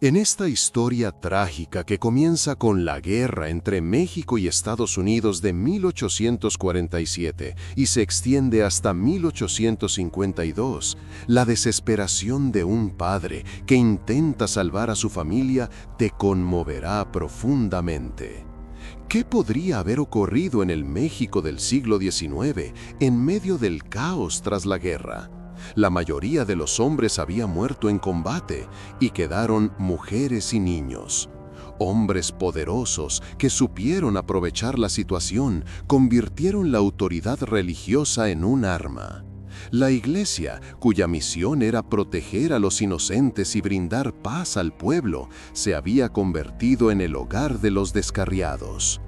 En esta historia trágica que comienza con la guerra entre México y Estados Unidos de 1847 y se extiende hasta 1852, la desesperación de un padre que intenta salvar a su familia te conmoverá profundamente. ¿Qué podría haber ocurrido en el México del siglo XIX en medio del caos tras la guerra? La mayoría de los hombres había muerto en combate y quedaron mujeres y niños. Hombres poderosos que supieron aprovechar la situación convirtieron la autoridad religiosa en un arma. La Iglesia, cuya misión era proteger a los inocentes y brindar paz al pueblo, se había convertido en el hogar de los descarriados.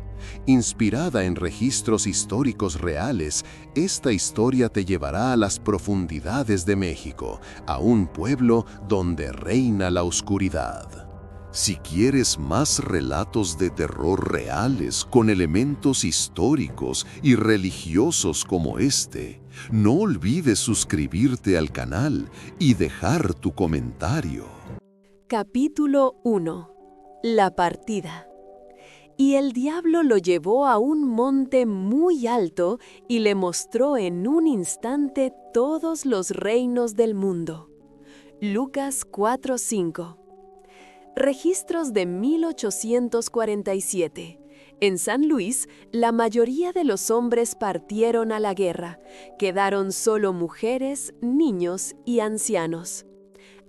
Inspirada en registros históricos reales, esta historia te llevará a las profundidades de México, a un pueblo donde reina la oscuridad. Si quieres más relatos de terror reales con elementos históricos y religiosos como este, no olvides suscribirte al canal y dejar tu comentario. Capítulo 1. La partida. Y el diablo lo llevó a un monte muy alto y le mostró en un instante todos los reinos del mundo. Lucas 4:5. Registros de 1847. En San Luis, la mayoría de los hombres partieron a la guerra. Quedaron solo mujeres, niños y ancianos.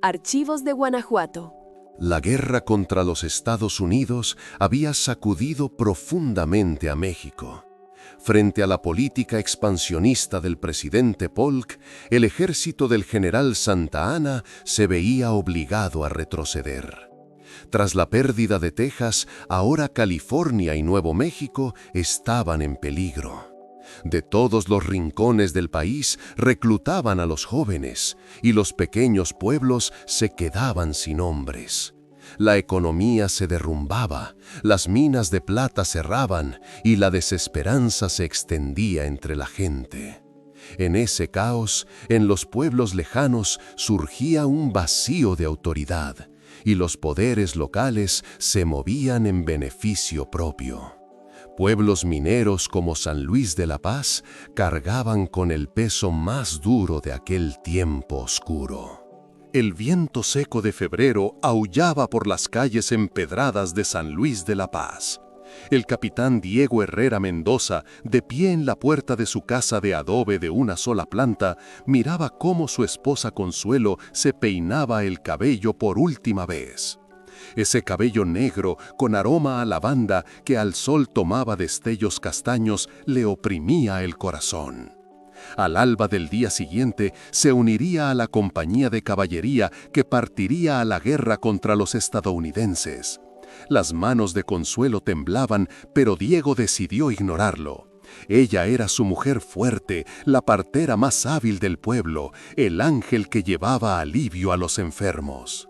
Archivos de Guanajuato. La guerra contra los Estados Unidos había sacudido profundamente a México. Frente a la política expansionista del presidente Polk, el ejército del general Santa Anna se veía obligado a retroceder. Tras la pérdida de Texas, ahora California y Nuevo México estaban en peligro. De todos los rincones del país reclutaban a los jóvenes y los pequeños pueblos se quedaban sin hombres. La economía se derrumbaba, las minas de plata cerraban y la desesperanza se extendía entre la gente. En ese caos, en los pueblos lejanos surgía un vacío de autoridad y los poderes locales se movían en beneficio propio. Pueblos mineros como San Luis de la Paz cargaban con el peso más duro de aquel tiempo oscuro. El viento seco de febrero aullaba por las calles empedradas de San Luis de la Paz. El capitán Diego Herrera Mendoza, de pie en la puerta de su casa de adobe de una sola planta, miraba cómo su esposa Consuelo se peinaba el cabello por última vez. Ese cabello negro con aroma a lavanda que al sol tomaba destellos castaños le oprimía el corazón. Al alba del día siguiente se uniría a la compañía de caballería que partiría a la guerra contra los estadounidenses. Las manos de Consuelo temblaban, pero Diego decidió ignorarlo. Ella era su mujer fuerte, la partera más hábil del pueblo, el ángel que llevaba alivio a los enfermos.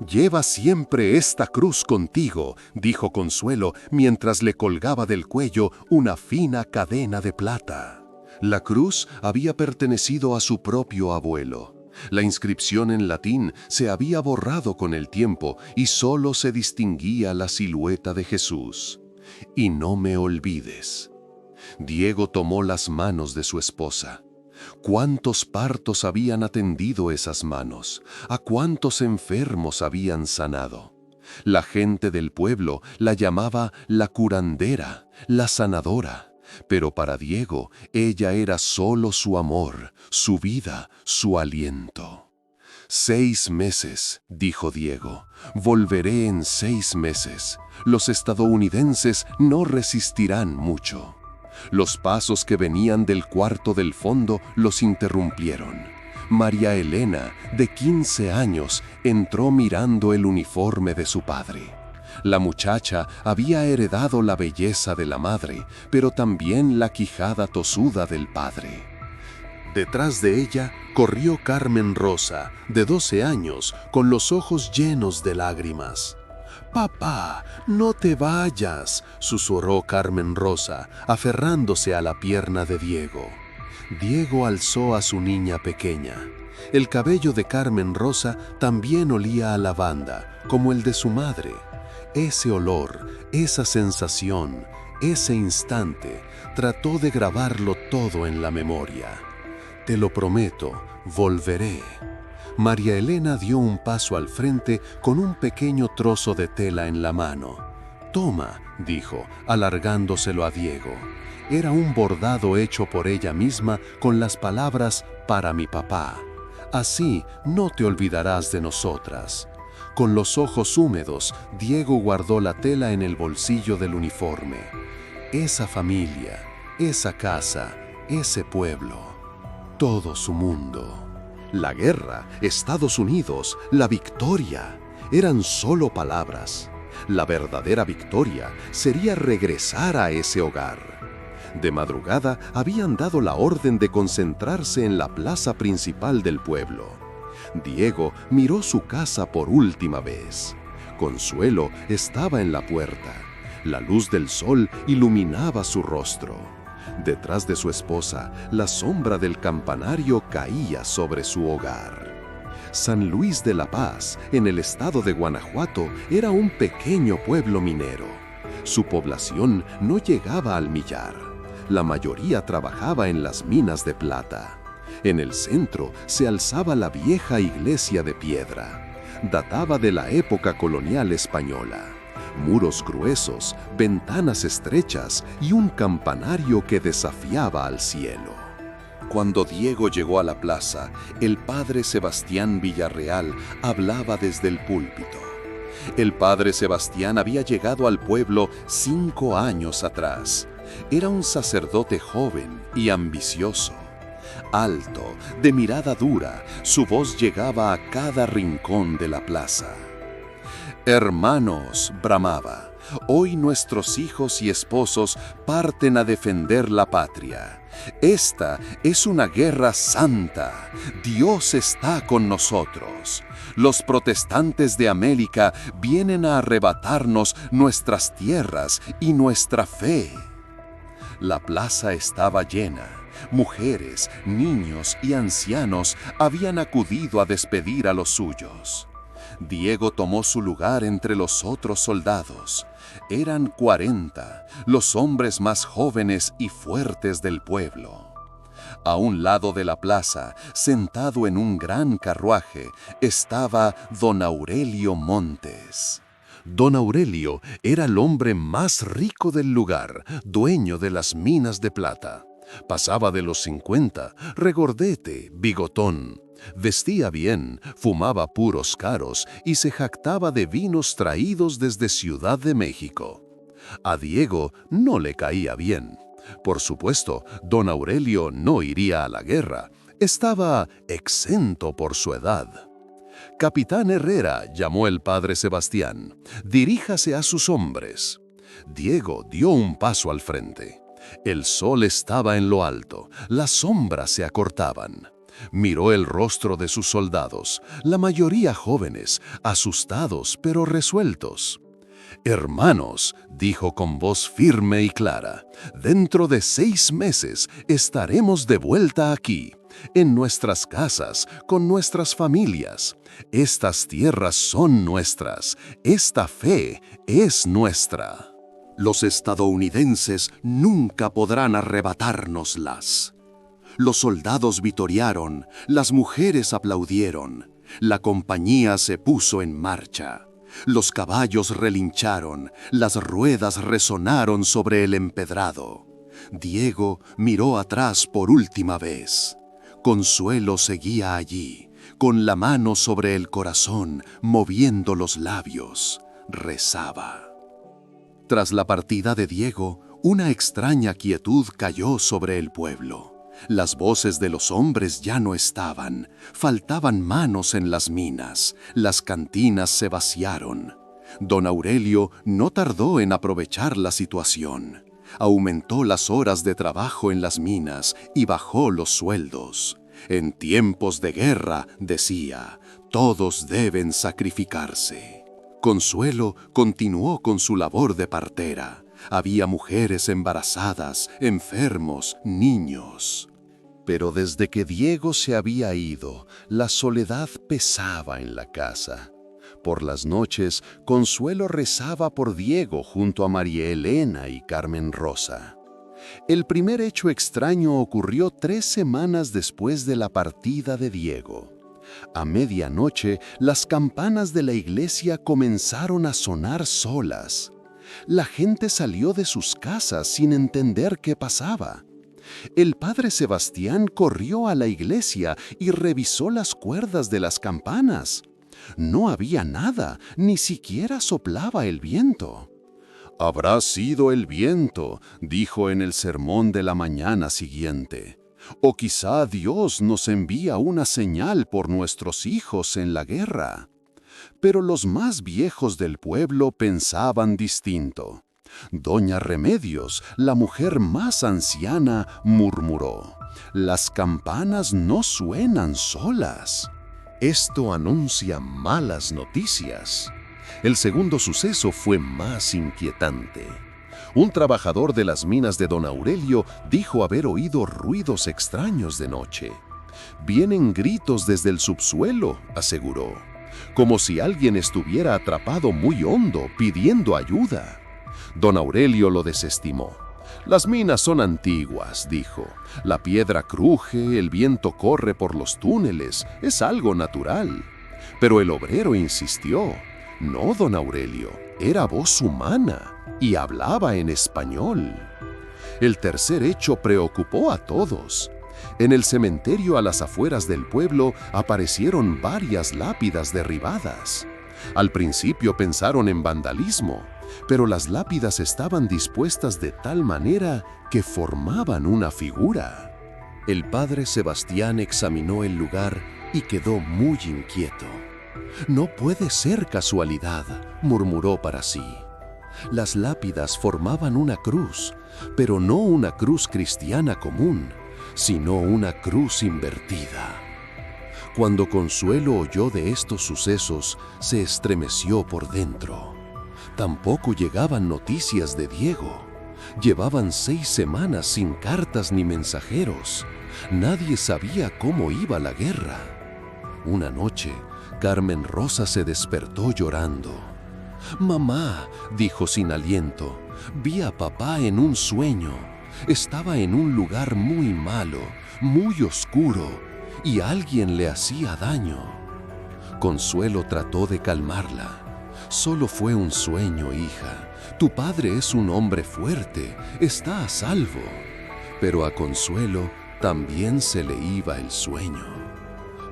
«Lleva siempre esta cruz contigo», dijo Consuelo mientras le colgaba del cuello una fina cadena de plata. La cruz había pertenecido a su propio abuelo. La inscripción en latín se había borrado con el tiempo y solo se distinguía la silueta de Jesús. «Y no me olvides». Diego tomó las manos de su esposa. ¿Cuántos partos habían atendido esas manos? ¿A cuántos enfermos habían sanado? La gente del pueblo la llamaba la curandera, la sanadora. Pero para Diego, ella era solo su amor, su vida, su aliento. 6 meses, dijo Diego. Volveré en 6 meses. Los estadounidenses no resistirán mucho. Los pasos que venían del cuarto del fondo los interrumpieron. María Elena, de 15 años, entró mirando el uniforme de su padre. La muchacha había heredado la belleza de la madre, pero también la quijada tosuda del padre. Detrás de ella corrió Carmen Rosa, de 12 años, con los ojos llenos de lágrimas. «Papá, no te vayas», susurró Carmen Rosa, aferrándose a la pierna de Diego. Diego alzó a su niña pequeña. El cabello de Carmen Rosa también olía a lavanda, como el de su madre. Ese olor, esa sensación, ese instante, trató de grabarlo todo en la memoria. Te lo prometo, volveré. María Elena dio un paso al frente con un pequeño trozo de tela en la mano. «Toma», dijo, alargándoselo a Diego. Era un bordado hecho por ella misma con las palabras «para mi papá». Así no te olvidarás de nosotras. Con los ojos húmedos, Diego guardó la tela en el bolsillo del uniforme. Esa familia, esa casa, ese pueblo, todo su mundo. La guerra, Estados Unidos, la victoria, eran solo palabras. La verdadera victoria sería regresar a ese hogar. De madrugada habían dado la orden de concentrarse en la plaza principal del pueblo. Diego miró su casa por última vez. Consuelo estaba en la puerta. La luz del sol iluminaba su rostro. Detrás de su esposa, la sombra del campanario caía sobre su hogar. San Luis de la Paz, en el estado de Guanajuato, era un pequeño pueblo minero. Su población no llegaba al millar. La mayoría trabajaba en las minas de plata. En el centro se alzaba la vieja iglesia de piedra. Databa de la época colonial española. Muros gruesos, ventanas estrechas y un campanario que desafiaba al cielo. Cuando Diego llegó a la plaza, el padre Sebastián Villarreal hablaba desde el púlpito. El padre Sebastián había llegado al pueblo 5 años atrás. Era un sacerdote joven y ambicioso. Alto, de mirada dura, su voz llegaba a cada rincón de la plaza. «Hermanos», bramaba, «hoy nuestros hijos y esposos parten a defender la patria. Esta es una guerra santa. Dios está con nosotros. Los protestantes de América vienen a arrebatarnos nuestras tierras y nuestra fe». La plaza estaba llena. Mujeres, niños y ancianos habían acudido a despedir a los suyos. Diego tomó su lugar entre los otros soldados. Eran 40, los hombres más jóvenes y fuertes del pueblo. A un lado de la plaza, sentado en un gran carruaje, estaba don Aurelio Montes. Don Aurelio era el hombre más rico del lugar, dueño de las minas de plata. Pasaba de los 50, regordete, bigotón. Vestía bien, fumaba puros caros y se jactaba de vinos traídos desde Ciudad de México. A Diego no le caía bien. Por supuesto, don Aurelio no iría a la guerra. Estaba exento por su edad. «Capitán Herrera», llamó el padre Sebastián, «diríjase a sus hombres». Diego dio un paso al frente. El sol estaba en lo alto, las sombras se acortaban. Miró el rostro de sus soldados, la mayoría jóvenes, asustados pero resueltos. «Hermanos», dijo con voz firme y clara, «dentro de 6 meses estaremos de vuelta aquí, en nuestras casas, con nuestras familias. Estas tierras son nuestras, esta fe es nuestra. Los estadounidenses nunca podrán arrebatárnoslas». Los soldados vitorearon, las mujeres aplaudieron, la compañía se puso en marcha. Los caballos relincharon, las ruedas resonaron sobre el empedrado. Diego miró atrás por última vez. Consuelo seguía allí, con la mano sobre el corazón, moviendo los labios. Rezaba. Tras la partida de Diego, una extraña quietud cayó sobre el pueblo. Las voces de los hombres ya no estaban, faltaban manos en las minas, las cantinas se vaciaron. Don Aurelio no tardó en aprovechar la situación. Aumentó las horas de trabajo en las minas y bajó los sueldos. En tiempos de guerra, decía, todos deben sacrificarse. Consuelo continuó con su labor de partera. Había mujeres embarazadas, enfermos, niños. Pero desde que Diego se había ido, la soledad pesaba en la casa. Por las noches, Consuelo rezaba por Diego junto a María Elena y Carmen Rosa. El primer hecho extraño ocurrió 3 semanas después de la partida de Diego. A medianoche, las campanas de la iglesia comenzaron a sonar solas. La gente salió de sus casas sin entender qué pasaba. El padre Sebastián corrió a la iglesia y revisó las cuerdas de las campanas. No había nada, ni siquiera soplaba el viento. «Habrá sido el viento», dijo en el sermón de la mañana siguiente. «O quizá Dios nos envía una señal por nuestros hijos en la guerra». Pero los más viejos del pueblo pensaban distinto. Doña Remedios, la mujer más anciana, murmuró: «Las campanas no suenan solas. Esto anuncia malas noticias». El segundo suceso fue más inquietante. Un trabajador de las minas de Don Aurelio dijo haber oído ruidos extraños de noche. «Vienen gritos desde el subsuelo», aseguró, «como si alguien estuviera atrapado muy hondo pidiendo ayuda». Don Aurelio lo desestimó. «Las minas son antiguas», dijo. «La piedra cruje, el viento corre por los túneles, es algo natural». Pero el obrero insistió. «No, don Aurelio, era voz humana y hablaba en español». El tercer hecho preocupó a todos. En el cementerio a las afueras del pueblo aparecieron varias lápidas derribadas. Al principio pensaron en vandalismo, pero las lápidas estaban dispuestas de tal manera que formaban una figura. El padre Sebastián examinó el lugar y quedó muy inquieto. «No puede ser casualidad», murmuró para sí. Las lápidas formaban una cruz, pero no una cruz cristiana común, sino una cruz invertida. Cuando Consuelo oyó de estos sucesos, se estremeció por dentro. Tampoco llegaban noticias de Diego. Llevaban 6 semanas sin cartas ni mensajeros. Nadie sabía cómo iba la guerra. Una noche, Carmen Rosa se despertó llorando. «Mamá», dijo sin aliento, «vi a papá en un sueño. Estaba en un lugar muy malo, muy oscuro, y alguien le hacía daño». Consuelo trató de calmarla. «Solo fue un sueño, hija. Tu padre es un hombre fuerte, está a salvo». Pero a Consuelo también se le iba el sueño.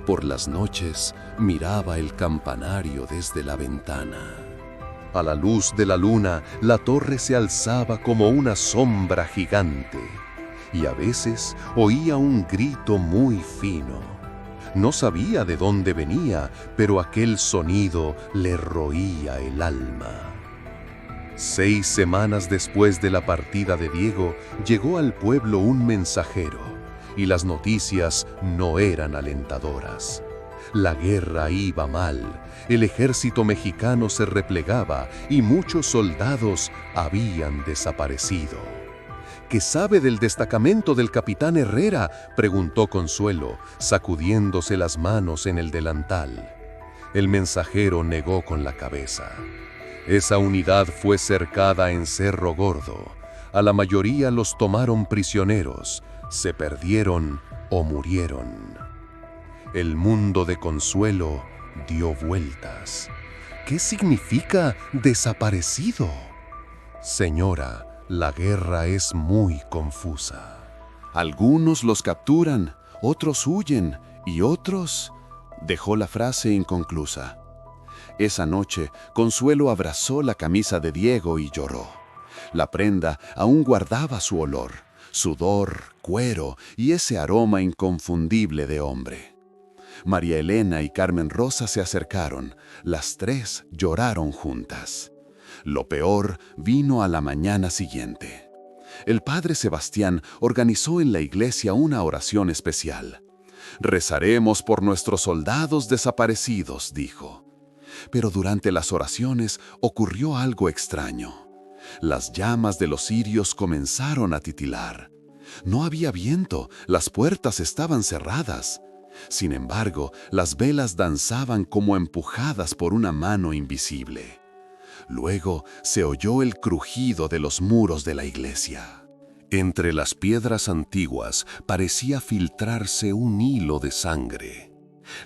Por las noches miraba el campanario desde la ventana. A la luz de la luna, la torre se alzaba como una sombra gigante, y a veces oía un grito muy fino. No sabía de dónde venía, pero aquel sonido le roía el alma. 6 semanas después de la partida de Diego, llegó al pueblo un mensajero, y las noticias no eran alentadoras. La guerra iba mal, el ejército mexicano se replegaba y muchos soldados habían desaparecido. «¿Qué sabe del destacamento del capitán Herrera?», preguntó Consuelo, sacudiéndose las manos en el delantal. El mensajero negó con la cabeza. «Esa unidad fue cercada en Cerro Gordo. A la mayoría los tomaron prisioneros, se perdieron o murieron». El mundo de Consuelo dio vueltas. «¿Qué significa desaparecido?». «Señora, la guerra es muy confusa. Algunos los capturan, otros huyen y otros…». Dejó la frase inconclusa. Esa noche, Consuelo abrazó la camisa de Diego y lloró. La prenda aún guardaba su olor, sudor, cuero y ese aroma inconfundible de hombre. María Elena y Carmen Rosa se acercaron. Las 3 lloraron juntas. Lo peor vino a la mañana siguiente. El padre Sebastián organizó en la iglesia una oración especial. «Rezaremos por nuestros soldados desaparecidos», dijo. Pero durante las oraciones ocurrió algo extraño. Las llamas de los cirios comenzaron a titilar. No había viento, las puertas estaban cerradas. Sin embargo, las velas danzaban como empujadas por una mano invisible. Luego se oyó el crujido de los muros de la iglesia. Entre las piedras antiguas parecía filtrarse un hilo de sangre.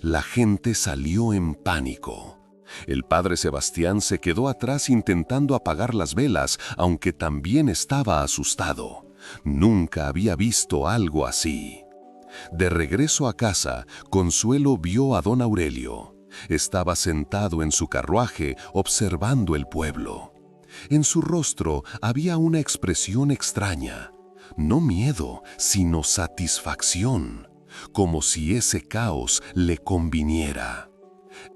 La gente salió en pánico. El padre Sebastián se quedó atrás intentando apagar las velas, aunque también estaba asustado. Nunca había visto algo así. De regreso a casa, Consuelo vio a don Aurelio. Estaba sentado en su carruaje observando el pueblo. En su rostro había una expresión extraña. No miedo, sino satisfacción, como si ese caos le conviniera.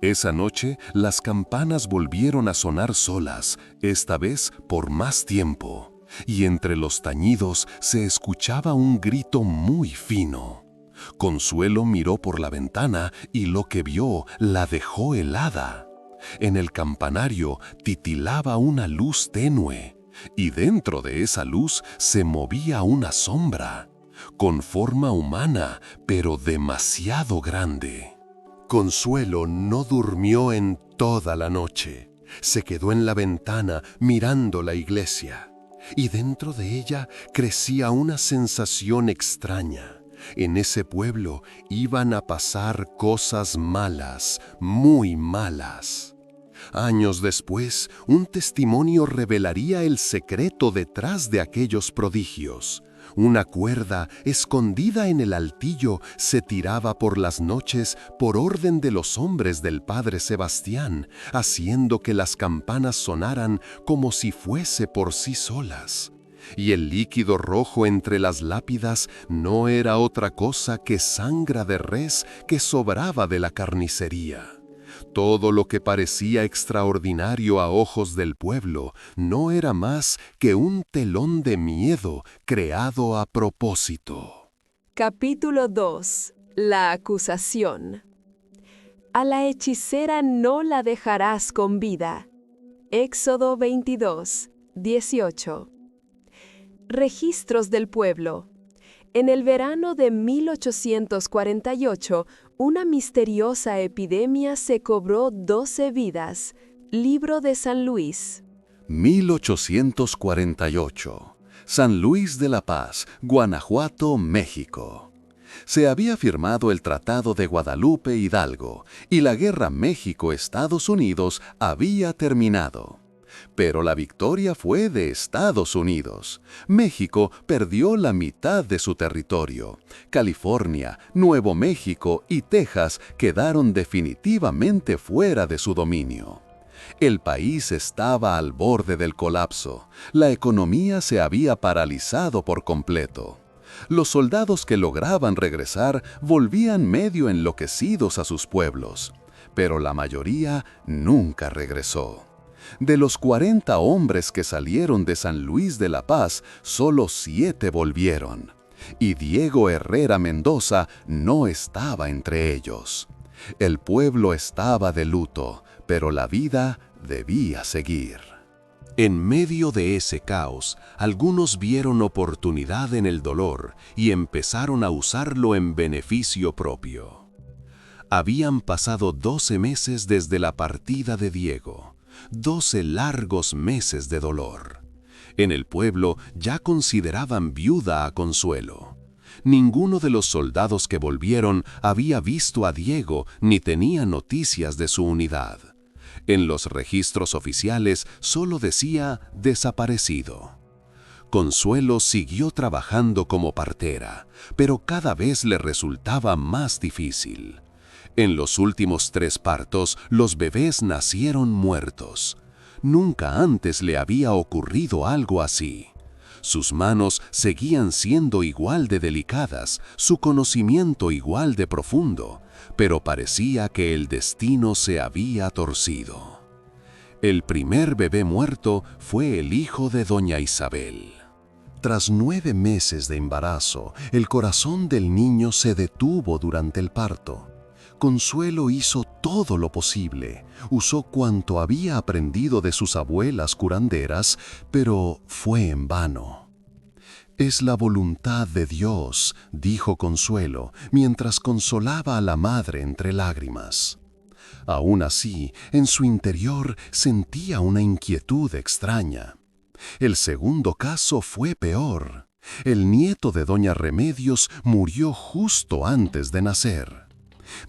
Esa noche, las campanas volvieron a sonar solas, esta vez por más tiempo, y entre los tañidos se escuchaba un grito muy fino. Consuelo miró por la ventana y lo que vio la dejó helada. En el campanario titilaba una luz tenue, y dentro de esa luz se movía una sombra, con forma humana, pero demasiado grande. Consuelo no durmió en toda la noche. Se quedó en la ventana mirando la iglesia, y dentro de ella crecía una sensación extraña. En ese pueblo iban a pasar cosas malas, muy malas. Años después, un testimonio revelaría el secreto detrás de aquellos prodigios. Una cuerda escondida en el altillo se tiraba por las noches por orden de los hombres del padre Sebastián, haciendo que las campanas sonaran como si fuese por sí solas. Y el líquido rojo entre las lápidas no era otra cosa que sangre de res que sobraba de la carnicería. Todo lo que parecía extraordinario a ojos del pueblo no era más que un telón de miedo creado a propósito. Capítulo 2. La acusación. A la hechicera no la dejarás con vida. Éxodo 22, 18. Registros del pueblo. En el verano de 1848, una misteriosa epidemia se cobró 12 vidas. Libro de San Luis. 1848. San Luis de la Paz, Guanajuato, México. Se había firmado el Tratado de Guadalupe Hidalgo y la guerra México-Estados Unidos había terminado. Pero la victoria fue de Estados Unidos. México perdió la mitad de su territorio. California, Nuevo México y Texas quedaron definitivamente fuera de su dominio. El país estaba al borde del colapso. La economía se había paralizado por completo. Los soldados que lograban regresar volvían medio enloquecidos a sus pueblos, pero la mayoría nunca regresó. De los 40 hombres que salieron de San Luis de la Paz, solo 7 volvieron, y Diego Herrera Mendoza no estaba entre ellos. El pueblo estaba de luto, pero la vida debía seguir. En medio de ese caos, algunos vieron oportunidad en el dolor y empezaron a usarlo en beneficio propio. Habían pasado 12 meses desde la partida de Diego. 12 largos meses de dolor. En el pueblo ya consideraban viuda a Consuelo. Ninguno de los soldados que volvieron había visto a Diego ni tenía noticias de su unidad. En los registros oficiales solo decía desaparecido. Consuelo siguió trabajando como partera, pero cada vez le resultaba más difícil. En los últimos 3 partos, los bebés nacieron muertos. Nunca antes le había ocurrido algo así. Sus manos seguían siendo igual de delicadas, su conocimiento igual de profundo, pero parecía que el destino se había torcido. El primer bebé muerto fue el hijo de doña Isabel. Tras 9 meses de embarazo, el corazón del niño se detuvo durante el parto. Consuelo hizo todo lo posible, usó cuanto había aprendido de sus abuelas curanderas, pero fue en vano. Es la voluntad de Dios, dijo Consuelo, mientras consolaba a la madre entre lágrimas. Aún así, en su interior sentía una inquietud extraña. El segundo caso fue peor. El nieto de doña Remedios murió justo antes de nacer.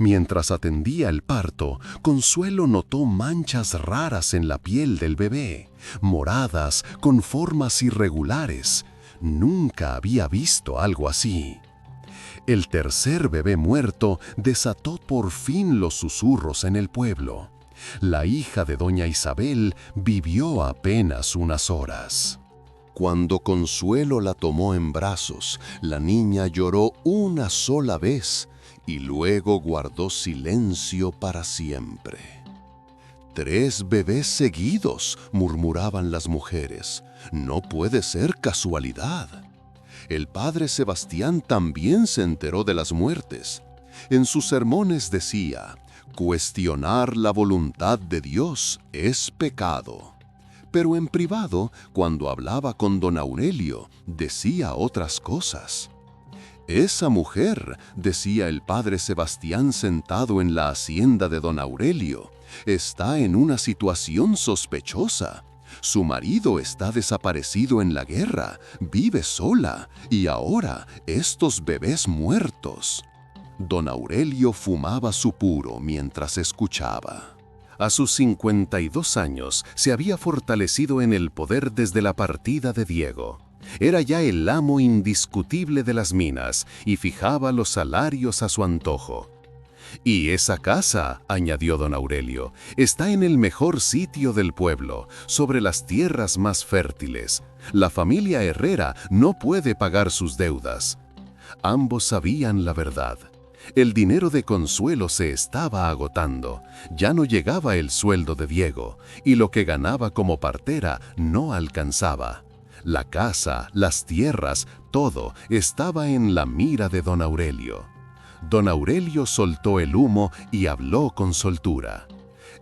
Mientras atendía el parto, Consuelo notó manchas raras en la piel del bebé, moradas con formas irregulares. Nunca había visto algo así. El tercer bebé muerto desató por fin los susurros en el pueblo. La hija de doña Isabel vivió apenas unas horas. Cuando Consuelo la tomó en brazos, la niña lloró una sola vez y luego guardó silencio para siempre. 3 bebés seguidos, murmuraban las mujeres. No puede ser casualidad. El padre Sebastián también se enteró de las muertes. En sus sermones decía: cuestionar la voluntad de Dios es pecado. Pero en privado, cuando hablaba con don Aurelio, decía otras cosas. Esa mujer, decía el padre Sebastián sentado en la hacienda de don Aurelio, está en una situación sospechosa. Su marido está desaparecido en la guerra, vive sola, y ahora estos bebés muertos. Don Aurelio fumaba su puro mientras escuchaba. A sus 52 años se había fortalecido en el poder desde la partida de Diego. Era ya el amo indiscutible de las minas y fijaba los salarios a su antojo. Y esa casa, añadió don Aurelio, está en el mejor sitio del pueblo, sobre las tierras más fértiles. La familia Herrera no puede pagar sus deudas. Ambos sabían la verdad. El dinero de Consuelo se estaba agotando, ya no llegaba el sueldo de Diego, y lo que ganaba como partera no alcanzaba. La casa, las tierras, todo estaba en la mira de don Aurelio. Don Aurelio soltó el humo y habló con soltura.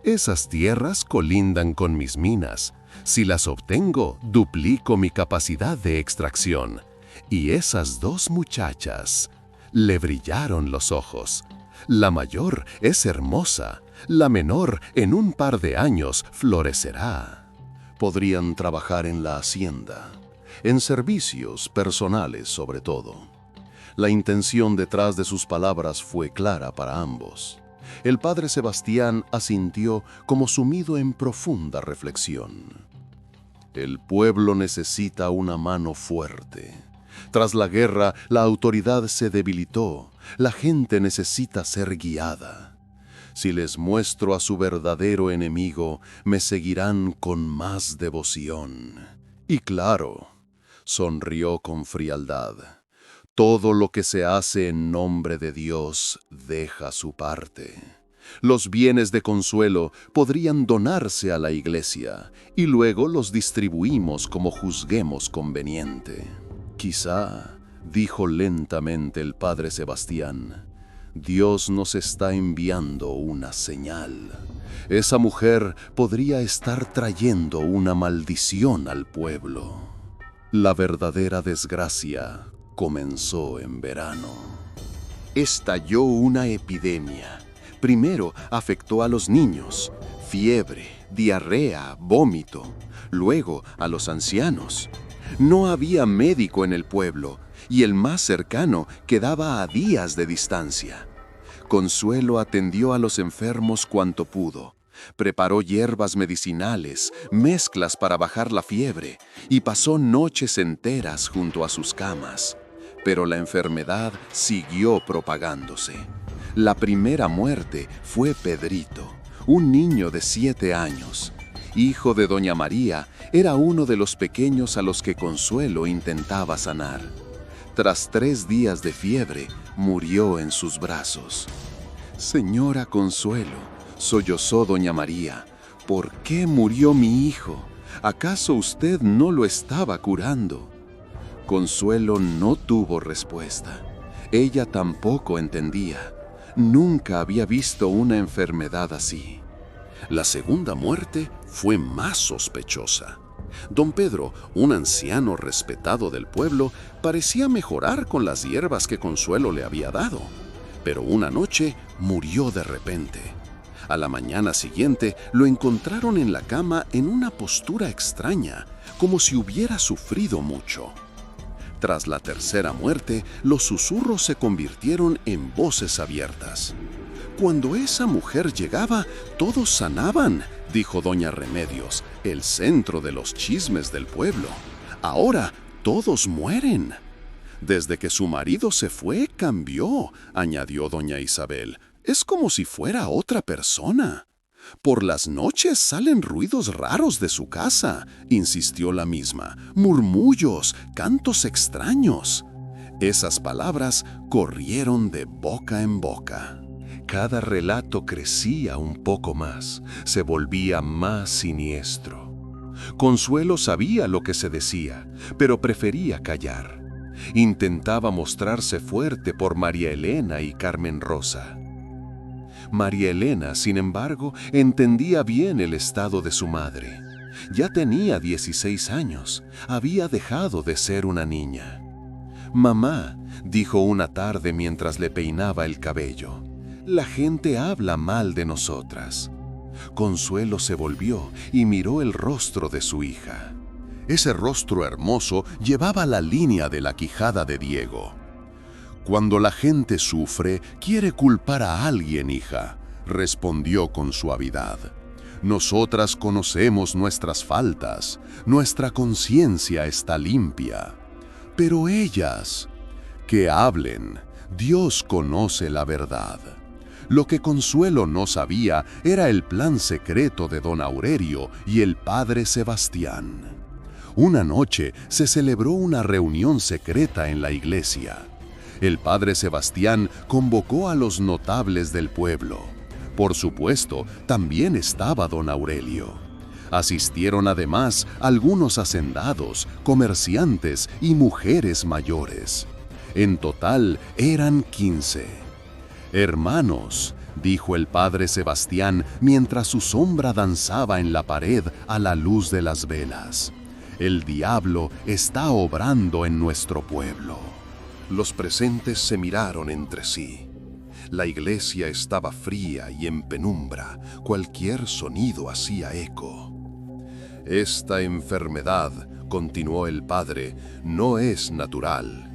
Esas tierras colindan con mis minas. Si las obtengo, duplico mi capacidad de extracción. Y esas 2 muchachas... Le brillaron los ojos. La mayor es hermosa, la menor en un par de años florecerá. Podrían trabajar en la hacienda, en servicios personales sobre todo. La intención detrás de sus palabras fue clara para ambos. El padre Sebastián asintió como sumido en profunda reflexión. El pueblo necesita una mano fuerte. Tras la guerra, la autoridad se debilitó. La gente necesita ser guiada. Si les muestro a su verdadero enemigo, me seguirán con más devoción. Y claro, sonrió con frialdad. Todo lo que se hace en nombre de Dios deja su parte. Los bienes de Consuelo podrían donarse a la iglesia y luego los distribuimos como juzguemos conveniente. Quizá, dijo lentamente el padre Sebastián, Dios nos está enviando una señal. Esa mujer podría estar trayendo una maldición al pueblo. La verdadera desgracia comenzó en verano. Estalló una epidemia. Primero afectó a los niños, fiebre, diarrea, vómito. Luego a los ancianos. No había médico en el pueblo y el más cercano quedaba a días de distancia. Consuelo atendió a los enfermos cuanto pudo. Preparó hierbas medicinales, mezclas para bajar la fiebre y pasó noches enteras junto a sus camas. Pero la enfermedad siguió propagándose. La primera muerte fue Pedrito, un niño de 7 años. Hijo de doña María, era uno de los pequeños a los que Consuelo intentaba sanar. Tras 3 días de fiebre, murió en sus brazos. Señora Consuelo, sollozó doña María, ¿por qué murió mi hijo? ¿Acaso usted no lo estaba curando? Consuelo no tuvo respuesta. Ella tampoco entendía. Nunca había visto una enfermedad así. La segunda muerte fue más sospechosa. Don Pedro, un anciano respetado del pueblo, parecía mejorar con las hierbas que Consuelo le había dado. Pero una noche murió de repente. A la mañana siguiente lo encontraron en la cama en una postura extraña, como si hubiera sufrido mucho. Tras la tercera muerte, los susurros se convirtieron en voces abiertas. Cuando esa mujer llegaba, todos sanaban, dijo doña Remedios, el centro de los chismes del pueblo. Ahora todos mueren. Desde que su marido se fue, cambió, añadió doña Isabel. Es como si fuera otra persona. Por las noches salen ruidos raros de su casa, insistió la misma, murmullos, cantos extraños. Esas palabras corrieron de boca en boca. Cada relato crecía un poco más, se volvía más siniestro. Consuelo sabía lo que se decía, pero prefería callar. Intentaba mostrarse fuerte por María Elena y Carmen Rosa. María Elena, sin embargo, entendía bien el estado de su madre. Ya tenía 16 años, había dejado de ser una niña. «Mamá», dijo una tarde mientras le peinaba el cabello, «la gente habla mal de nosotras». Consuelo se volvió y miró el rostro de su hija. Ese rostro hermoso llevaba la línea de la quijada de Diego. «Cuando la gente sufre, quiere culpar a alguien, hija», respondió con suavidad. «Nosotras conocemos nuestras faltas, nuestra conciencia está limpia. Pero ellas, que hablen, Dios conoce la verdad». Lo que Consuelo no sabía era el plan secreto de don Aurelio y el padre Sebastián. Una noche se celebró una reunión secreta en la iglesia. El padre Sebastián convocó a los notables del pueblo. Por supuesto, también estaba don Aurelio. Asistieron además algunos hacendados, comerciantes y mujeres mayores. En total eran 15. «Hermanos», dijo el padre Sebastián mientras su sombra danzaba en la pared a la luz de las velas, «el diablo está obrando en nuestro pueblo». Los presentes se miraron entre sí. La iglesia estaba fría y en penumbra, cualquier sonido hacía eco. «Esta enfermedad», continuó el padre, «no es natural.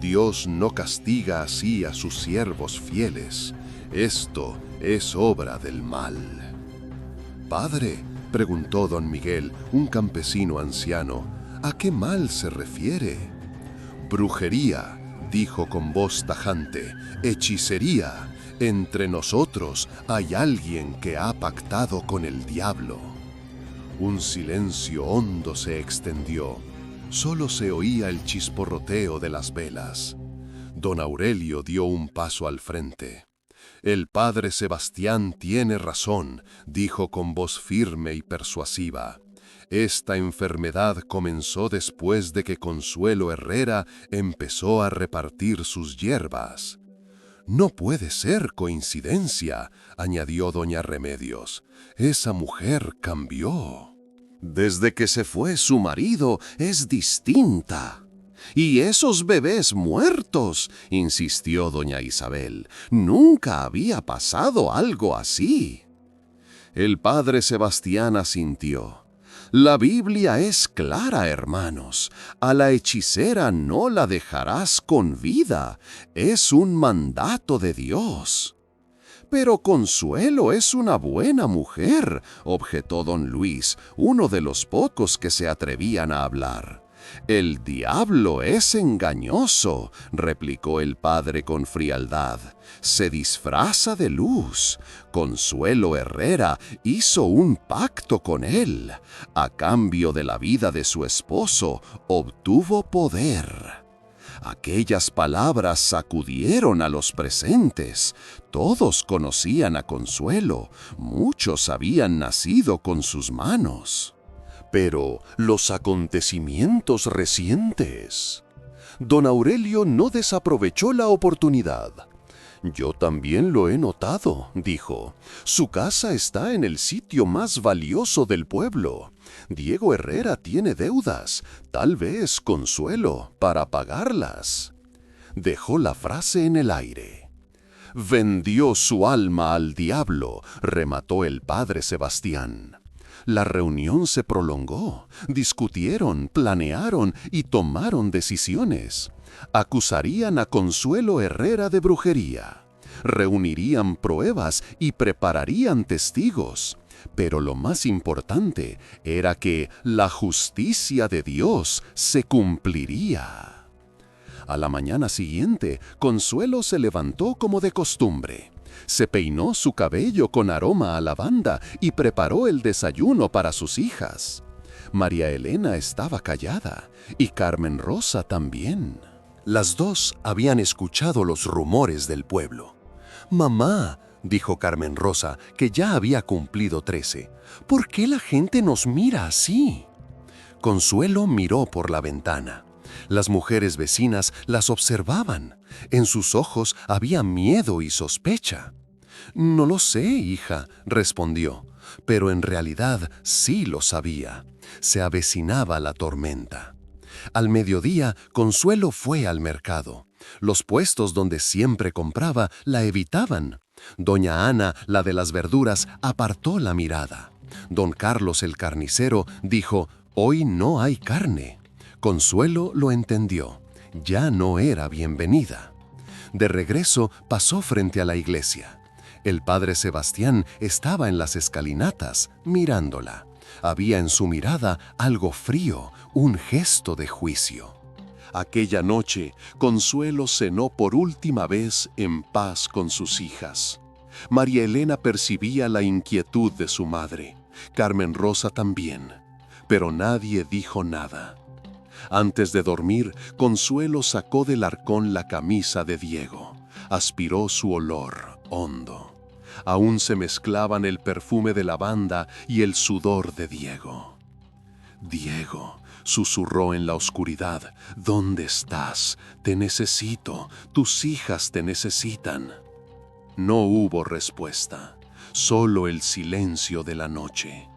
Dios no castiga así a sus siervos fieles. Esto es obra del mal». «Padre», preguntó don Miguel, un campesino anciano, «¿a qué mal se refiere?» «Brujería», dijo con voz tajante, «hechicería. Entre nosotros hay alguien que ha pactado con el diablo». Un silencio hondo se extendió. Solo se oía el chisporroteo de las velas. Don Aurelio dio un paso al frente. «El padre Sebastián tiene razón», dijo con voz firme y persuasiva. «Esta enfermedad comenzó después de que Consuelo Herrera empezó a repartir sus hierbas». «No puede ser coincidencia», añadió doña Remedios. «Esa mujer cambió». «Desde que se fue su marido es distinta». «Y esos bebés muertos», insistió doña Isabel. «Nunca había pasado algo así». El padre Sebastián asintió. «La Biblia es clara, hermanos. A la hechicera no la dejarás con vida. Es un mandato de Dios». «Pero Consuelo es una buena mujer», objetó don Luis, uno de los pocos que se atrevían a hablar. «El diablo es engañoso», replicó el padre con frialdad. «Se disfraza de luz. Consuelo Herrera hizo un pacto con él. A cambio de la vida de su esposo, obtuvo poder». Aquellas palabras sacudieron a los presentes. Todos conocían a Consuelo, muchos habían nacido con sus manos. Pero los acontecimientos recientes. Don Aurelio no desaprovechó la oportunidad. Yo también lo he notado, dijo. Su casa está en el sitio más valioso del pueblo. Diego Herrera tiene deudas, tal vez Consuelo, para pagarlas. Dejó la frase en el aire. Vendió su alma al diablo, remató el padre Sebastián. La reunión se prolongó, discutieron, planearon y tomaron decisiones. Acusarían a Consuelo Herrera de brujería. Reunirían pruebas y prepararían testigos. Pero lo más importante era que la justicia de Dios se cumpliría. A la mañana siguiente, Consuelo se levantó como de costumbre. Se peinó su cabello con aroma a lavanda y preparó el desayuno para sus hijas. María Elena estaba callada y Carmen Rosa también. Las dos habían escuchado los rumores del pueblo. «Mamá», dijo Carmen Rosa, que ya había cumplido 13, «¿por qué la gente nos mira así?» Consuelo miró por la ventana. Las mujeres vecinas las observaban. En sus ojos había miedo y sospecha. «No lo sé, hija», respondió, pero en realidad sí lo sabía. Se avecinaba la tormenta. Al mediodía, Consuelo fue al mercado. Los puestos donde siempre compraba la evitaban. Doña Ana, la de las verduras, apartó la mirada. Don Carlos el carnicero dijo: «Hoy no hay carne». Consuelo lo entendió. Ya no era bienvenida. De regreso, pasó frente a la iglesia. El padre Sebastián estaba en las escalinatas, mirándola. Había en su mirada algo frío, un gesto de juicio. Aquella noche, Consuelo cenó por última vez en paz con sus hijas. María Elena percibía la inquietud de su madre, Carmen Rosa también, pero nadie dijo nada. Antes de dormir, Consuelo sacó del arcón la camisa de Diego. Aspiró su olor hondo. Aún se mezclaban el perfume de lavanda y el sudor de Diego. «Diego», susurró en la oscuridad, «¿dónde estás? Te necesito, tus hijas te necesitan». No hubo respuesta, solo el silencio de la noche.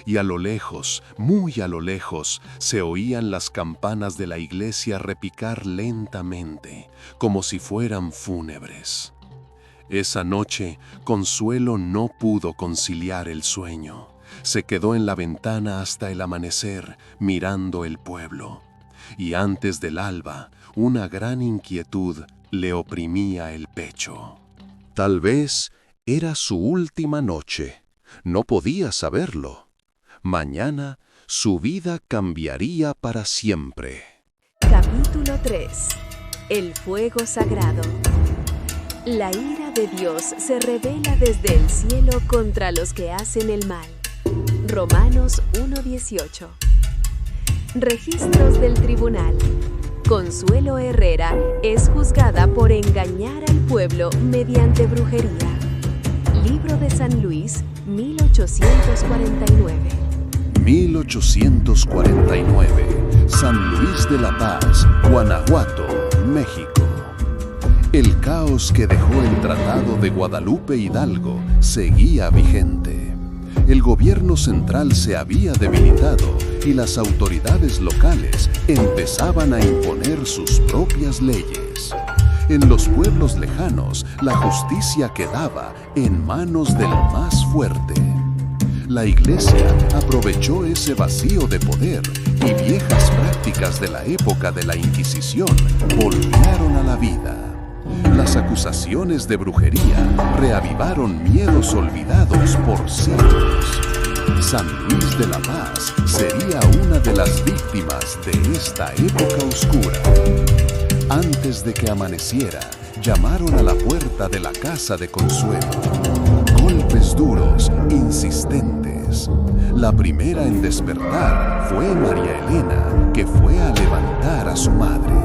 Y a lo lejos, muy a lo lejos, se oían las campanas de la iglesia repicar lentamente, como si fueran fúnebres. Esa noche, Consuelo no pudo conciliar el sueño. Se quedó en la ventana hasta el amanecer, mirando el pueblo. Y antes del alba, una gran inquietud le oprimía el pecho. Tal vez era su última noche. No podía saberlo. Mañana, su vida cambiaría para siempre. Capítulo 3. El fuego sagrado. La ira de Dios se revela desde el cielo contra los que hacen el mal. Romanos 1:18. Registros del tribunal. Consuelo Herrera es juzgada por engañar al pueblo mediante brujería. Libro de San Luis, 1849. 1849. San Luis de la Paz, Guanajuato, México. El caos que dejó el Tratado de Guadalupe Hidalgo seguía vigente. El gobierno central se había debilitado y las autoridades locales empezaban a imponer sus propias leyes. En los pueblos lejanos, la justicia quedaba en manos del más fuerte. La Iglesia aprovechó ese vacío de poder y viejas prácticas de la época de la Inquisición volvieron a la vida. Las acusaciones de brujería reavivaron miedos olvidados por siglos. San Luis de la Paz sería una de las víctimas de esta época oscura. Antes de que amaneciera, llamaron a la puerta de la casa de Consuelo. Golpes duros, insistentes. La primera en despertar fue María Elena, que fue a levantar a su madre.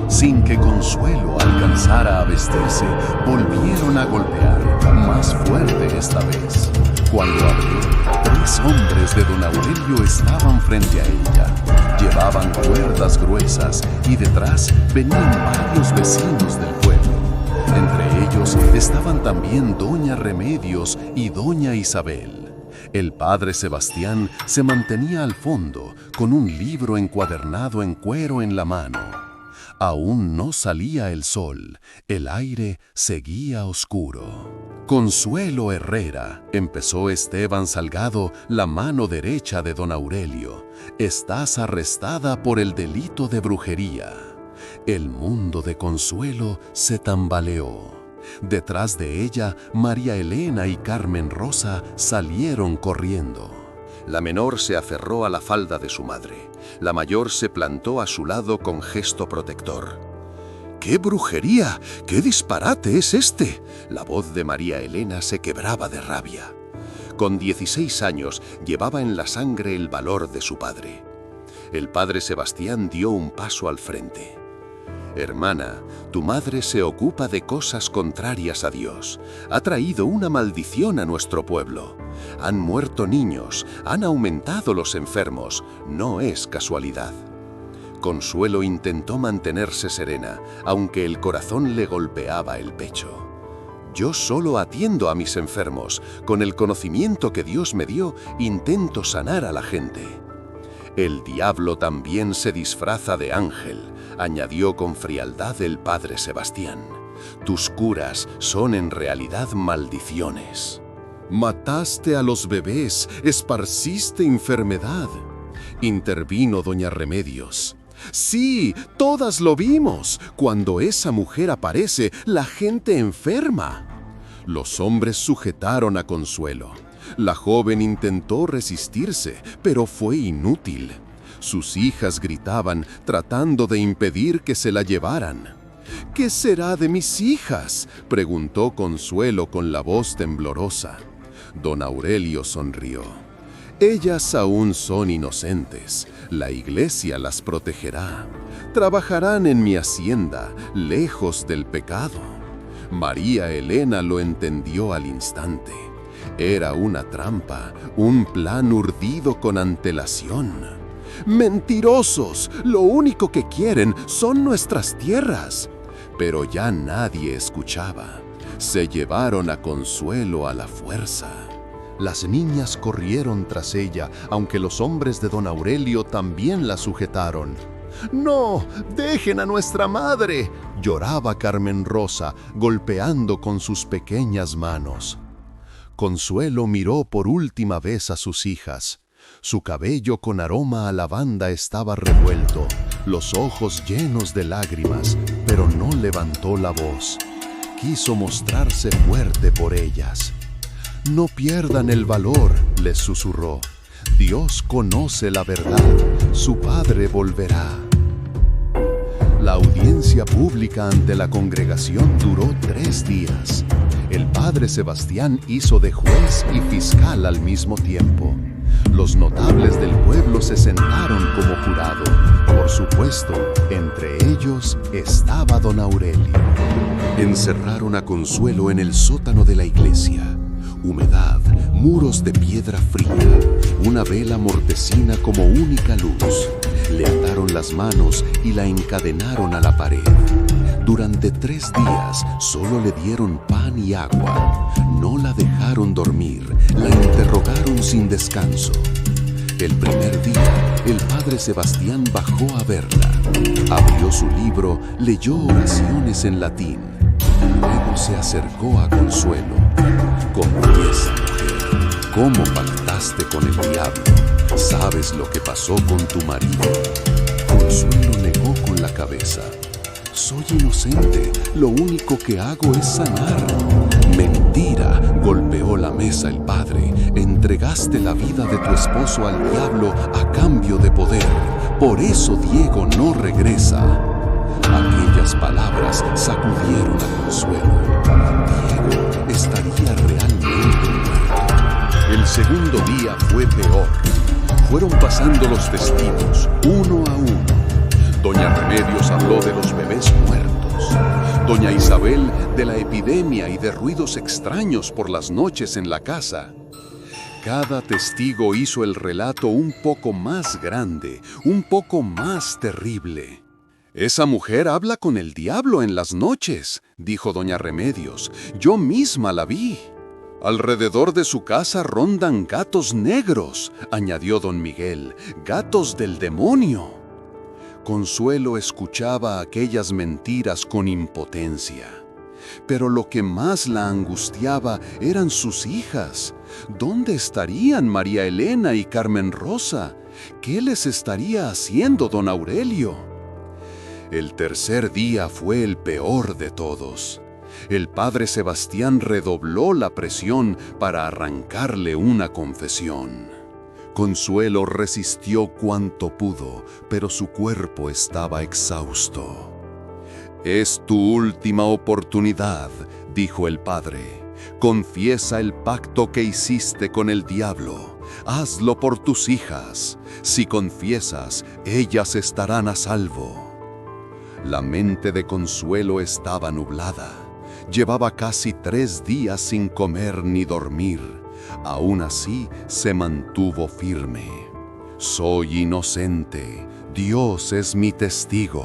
Sin que Consuelo alcanzara a vestirse, volvieron a golpear, más fuerte esta vez. Cuando abrió, 3 hombres de don Aurelio estaban frente a ella. Llevaban cuerdas gruesas y detrás venían varios vecinos del pueblo. Entre ellos estaban también doña Remedios y doña Isabel. El padre Sebastián se mantenía al fondo, con un libro encuadernado en cuero en la mano. Aún no salía el sol, el aire seguía oscuro. Consuelo Herrera, empezó Esteban Salgado, la mano derecha de don Aurelio. Estás arrestada por el delito de brujería. El mundo de Consuelo se tambaleó. Detrás de ella, María Elena y Carmen Rosa salieron corriendo. La menor se aferró a la falda de su madre. La mayor se plantó a su lado con gesto protector. ¡Qué brujería! ¡Qué disparate es este! La voz de María Elena se quebraba de rabia. Con 16 años llevaba en la sangre el valor de su padre. El padre Sebastián dio un paso al frente. Hermana, tu madre se ocupa de cosas contrarias a Dios. Ha traído una maldición a nuestro pueblo. Han muerto niños, han aumentado los enfermos. No es casualidad. Consuelo intentó mantenerse serena, aunque el corazón le golpeaba el pecho. Yo solo atiendo a mis enfermos. Con el conocimiento que Dios me dio, intento sanar a la gente. El diablo también se disfraza de ángel, añadió con frialdad el padre Sebastián. Tus curas son en realidad maldiciones. Mataste a los bebés, esparciste enfermedad. Intervino doña Remedios. Sí, todas lo vimos. Cuando esa mujer aparece, la gente enferma. Los hombres sujetaron a Consuelo. La joven intentó resistirse, pero fue inútil. Sus hijas gritaban, tratando de impedir que se la llevaran. ¿Qué será de mis hijas?, preguntó Consuelo con la voz temblorosa. Don Aurelio sonrió. Ellas aún son inocentes. La iglesia las protegerá. Trabajarán en mi hacienda, lejos del pecado. María Elena lo entendió al instante. Era una trampa, un plan urdido con antelación. ¡Mentirosos! Lo único que quieren son nuestras tierras. Pero ya nadie escuchaba. Se llevaron a Consuelo a la fuerza. Las niñas corrieron tras ella, aunque los hombres de don Aurelio también la sujetaron. ¡No! ¡Dejen a nuestra madre!, lloraba Carmen Rosa, golpeando con sus pequeñas manos. Consuelo miró por última vez a sus hijas. Su cabello con aroma a lavanda estaba revuelto, los ojos llenos de lágrimas, pero no levantó la voz. Quiso mostrarse fuerte por ellas. No pierdan el valor, les susurró. Dios conoce la verdad, su Padre volverá. La audiencia pública ante la congregación duró 3 días. El padre Sebastián hizo de juez y fiscal al mismo tiempo. Los notables del pueblo se sentaron como jurado. Por supuesto, entre ellos estaba don Aurelio. Encerraron a Consuelo en el sótano de la iglesia. Humedad, muros de piedra fría, una vela mortecina como única luz. Le ataron las manos y la encadenaron a la pared. Durante 3 días solo le dieron pan y agua. No la dejaron dormir, la interrogaron sin descanso. El primer día, el padre Sebastián bajó a verla. Abrió su libro, leyó oraciones en latín. Luego se acercó a Consuelo. Confiesa, mujer, ¿cómo pactaste con el diablo? ¿Sabes lo que pasó con tu marido? Consuelo negó con la cabeza. Soy inocente, lo único que hago es sanar. Mentira, golpeó la mesa el padre. Entregaste la vida de tu esposo al diablo a cambio de poder. Por eso Diego no regresa. Aquellas palabras sacudieron a Consuelo. Diego estaría realmente muerto. El segundo día fue peor. Fueron pasando los testigos, uno a uno. Doña Remedios habló de los bebés muertos. Doña Isabel de la epidemia y de ruidos extraños por las noches en la casa. Cada testigo hizo el relato un poco más grande, un poco más terrible. «Esa mujer habla con el diablo en las noches», dijo doña Remedios. «Yo misma la vi». «Alrededor de su casa rondan gatos negros», añadió don Miguel, «gatos del demonio». Consuelo escuchaba aquellas mentiras con impotencia. Pero lo que más la angustiaba eran sus hijas. ¿Dónde estarían María Elena y Carmen Rosa? ¿Qué les estaría haciendo don Aurelio? El tercer día fue el peor de todos. El padre Sebastián redobló la presión para arrancarle una confesión. Consuelo resistió cuanto pudo, pero su cuerpo estaba exhausto. «Es tu última oportunidad», dijo el padre. «Confiesa el pacto que hiciste con el diablo. Hazlo por tus hijas. Si confiesas, ellas estarán a salvo». La mente de Consuelo estaba nublada. Llevaba casi 3 días sin comer ni dormir. Aún así, se mantuvo firme. «Soy inocente. Dios es mi testigo».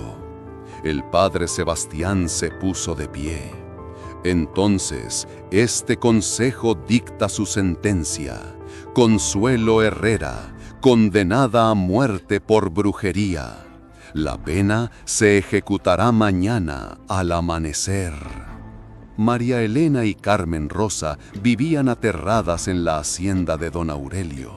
El padre Sebastián se puso de pie. «Entonces, este consejo dicta su sentencia. Consuelo Herrera, condenada a muerte por brujería. La pena se ejecutará mañana al amanecer». María Elena y Carmen Rosa vivían aterradas en la hacienda de don Aurelio.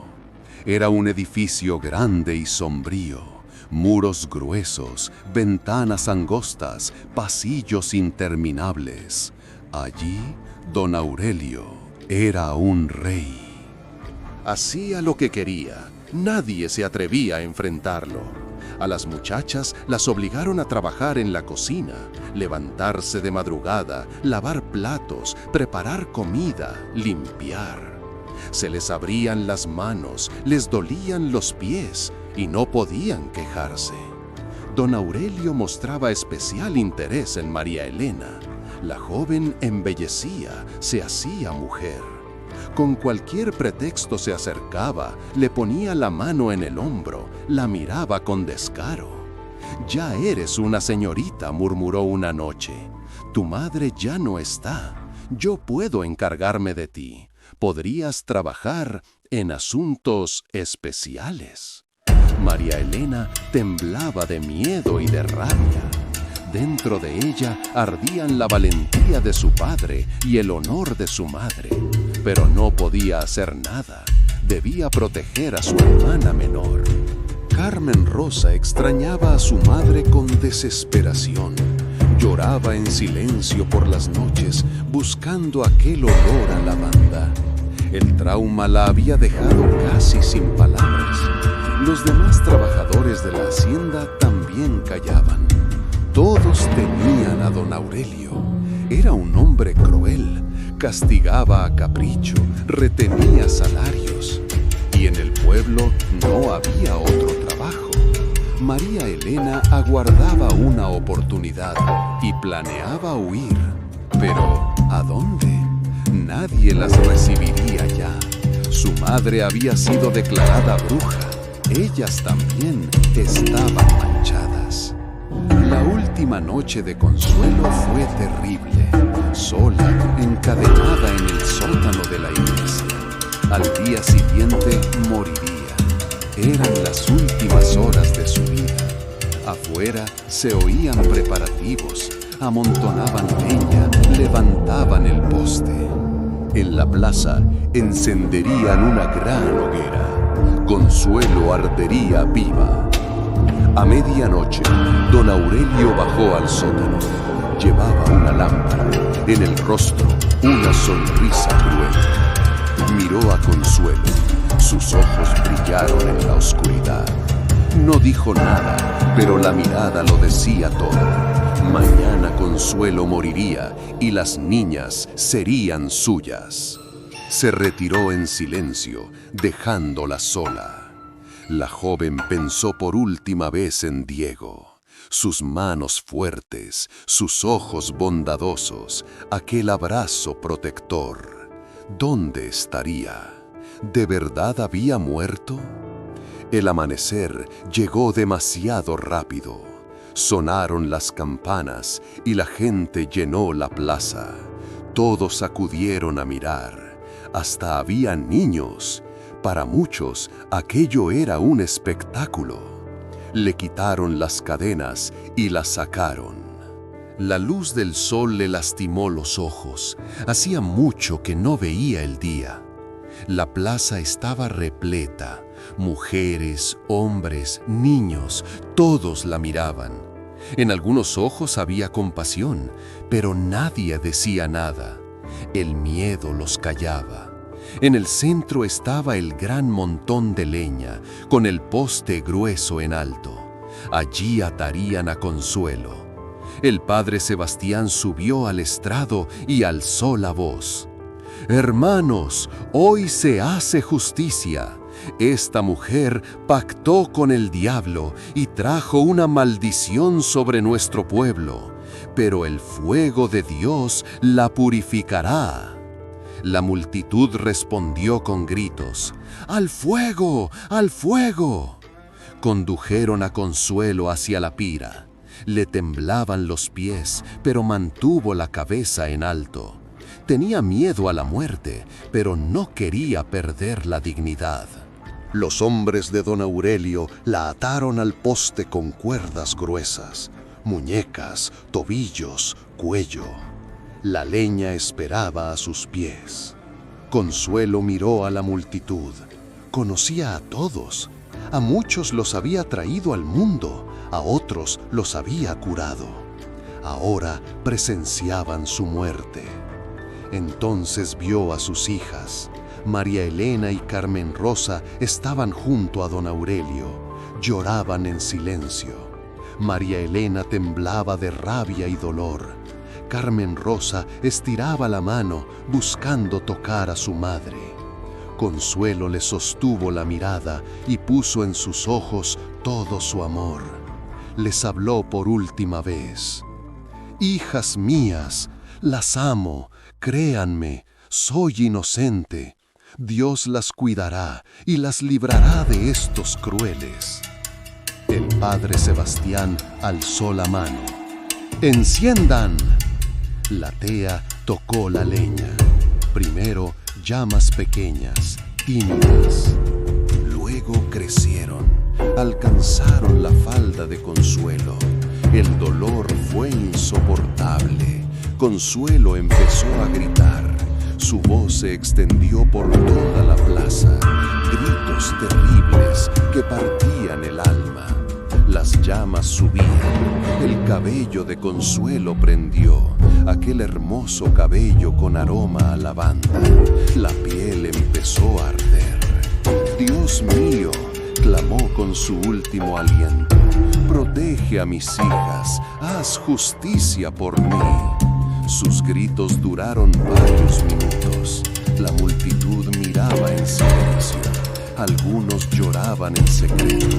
Era un edificio grande y sombrío. Muros gruesos, ventanas angostas, pasillos interminables. Allí, don Aurelio era un rey. Hacía lo que quería. Nadie se atrevía a enfrentarlo. A las muchachas las obligaron a trabajar en la cocina, levantarse de madrugada, lavar platos, preparar comida, limpiar. Se les abrían las manos, les dolían los pies y no podían quejarse. Don Aurelio mostraba especial interés en María Elena. La joven embellecía, se hacía mujer. Con cualquier pretexto se acercaba, le ponía la mano en el hombro, la miraba con descaro. «Ya eres una señorita», murmuró una noche. «Tu madre ya no está. Yo puedo encargarme de ti. Podrías trabajar en asuntos especiales». María Elena temblaba de miedo y de rabia. Dentro de ella ardían la valentía de su padre y el honor de su madre, pero no podía hacer nada. Debía proteger a su hermana menor. Carmen Rosa extrañaba a su madre con desesperación. Lloraba en silencio por las noches, buscando aquel olor a lavanda. El trauma la había dejado casi sin palabras. Los demás trabajadores de la hacienda también callaban. Todos temían a don Aurelio. Era un hombre cruel, castigaba a capricho, retenía salarios. Y en el pueblo no había otro trabajo. María Elena aguardaba una oportunidad y planeaba huir. Pero, ¿a dónde? Nadie las recibiría ya. Su madre había sido declarada bruja. Ellas también estaban manchadas. La última noche de Consuelo fue terrible. Sola, encadenada en el sótano de la iglesia. Al día siguiente moriría. Eran las últimas horas de su vida. Afuera se oían preparativos. Amontonaban leña, levantaban el poste. En la plaza encenderían una gran hoguera. Consuelo ardería viva. A medianoche, don Aurelio bajó al sótano. Llevaba una lámpara, en el rostro una sonrisa cruel. Miró a Consuelo. Sus ojos brillaron en la oscuridad. No dijo nada, pero la mirada lo decía todo. Mañana Consuelo moriría y las niñas serían suyas. Se retiró en silencio, dejándola sola. La joven pensó por última vez en Diego. Sus manos fuertes, sus ojos bondadosos, aquel abrazo protector. ¿Dónde estaría? ¿De verdad había muerto? El amanecer llegó demasiado rápido. Sonaron las campanas y la gente llenó la plaza. Todos acudieron a mirar. Hasta había niños. Para muchos, aquello era un espectáculo. Le quitaron las cadenas y las sacaron. La luz del sol le lastimó los ojos. Hacía mucho que no veía el día. La plaza estaba repleta. Mujeres, hombres, niños, todos la miraban. En algunos ojos había compasión, pero nadie decía nada. El miedo los callaba. En el centro estaba el gran montón de leña, con el poste grueso en alto. Allí atarían a Consuelo. El padre Sebastián subió al estrado y alzó la voz. «Hermanos, hoy se hace justicia. Esta mujer pactó con el diablo y trajo una maldición sobre nuestro pueblo, pero el fuego de Dios la purificará». La multitud respondió con gritos: «¡Al fuego! ¡Al fuego!». Condujeron a Consuelo hacia la pira. Le temblaban los pies, pero mantuvo la cabeza en alto. Tenía miedo a la muerte, pero no quería perder la dignidad. Los hombres de don Aurelio la ataron al poste con cuerdas gruesas, muñecas, tobillos, cuello. La leña esperaba a sus pies. Consuelo miró a la multitud. Conocía a todos. A muchos los había traído al mundo, a otros los había curado. Ahora presenciaban su muerte. Entonces vio a sus hijas. María Elena y Carmen Rosa estaban junto a don Aurelio. Lloraban en silencio. María Elena temblaba de rabia y dolor. Carmen Rosa estiraba la mano buscando tocar a su madre. Consuelo le sostuvo la mirada y puso en sus ojos todo su amor. Les habló por última vez. «Hijas mías, las amo, créanme, soy inocente. Dios las cuidará y las librará de estos crueles». El padre Sebastián alzó la mano. «¡Enciendan!». La tea tocó la leña. Primero llamas pequeñas, tímidas. Luego crecieron, alcanzaron la falda de Consuelo. El dolor fue insoportable. Consuelo empezó a gritar. Su voz se extendió por toda la plaza. Gritos terribles que partían el alma. Las llamas subían. El cabello de Consuelo prendió. Aquel hermoso cabello con aroma a lavanda. La piel empezó a arder. «Dios mío», clamó con su último aliento, «protege a mis hijas, haz justicia por mí». Sus gritos duraron varios minutos. La multitud miraba en silencio. Algunos lloraban en secreto.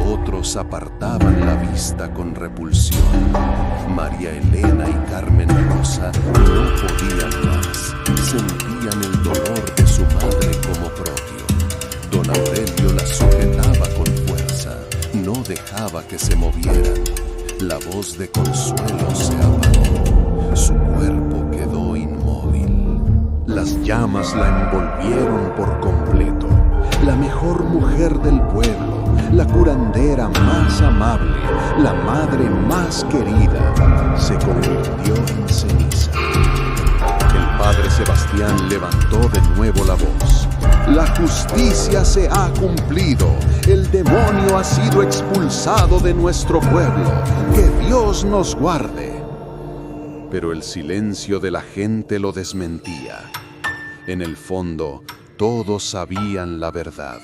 Otros apartaban la vista con repulsión. María Elena y Carmen Rosa no podían más. Sentían el dolor de su madre como propio. Don Aurelio la sujetaba con fuerza. No dejaba que se movieran. La voz de Consuelo se apagó. Su cuerpo quedó inmóvil. Las llamas la envolvieron por completo. La mejor mujer del pueblo, la curandera más amable, la madre más querida, se convirtió en ceniza. El padre Sebastián levantó de nuevo la voz. «La justicia se ha cumplido. El demonio ha sido expulsado de nuestro pueblo. Que Dios nos guarde». Pero el silencio de la gente lo desmentía. En el fondo, todos sabían la verdad.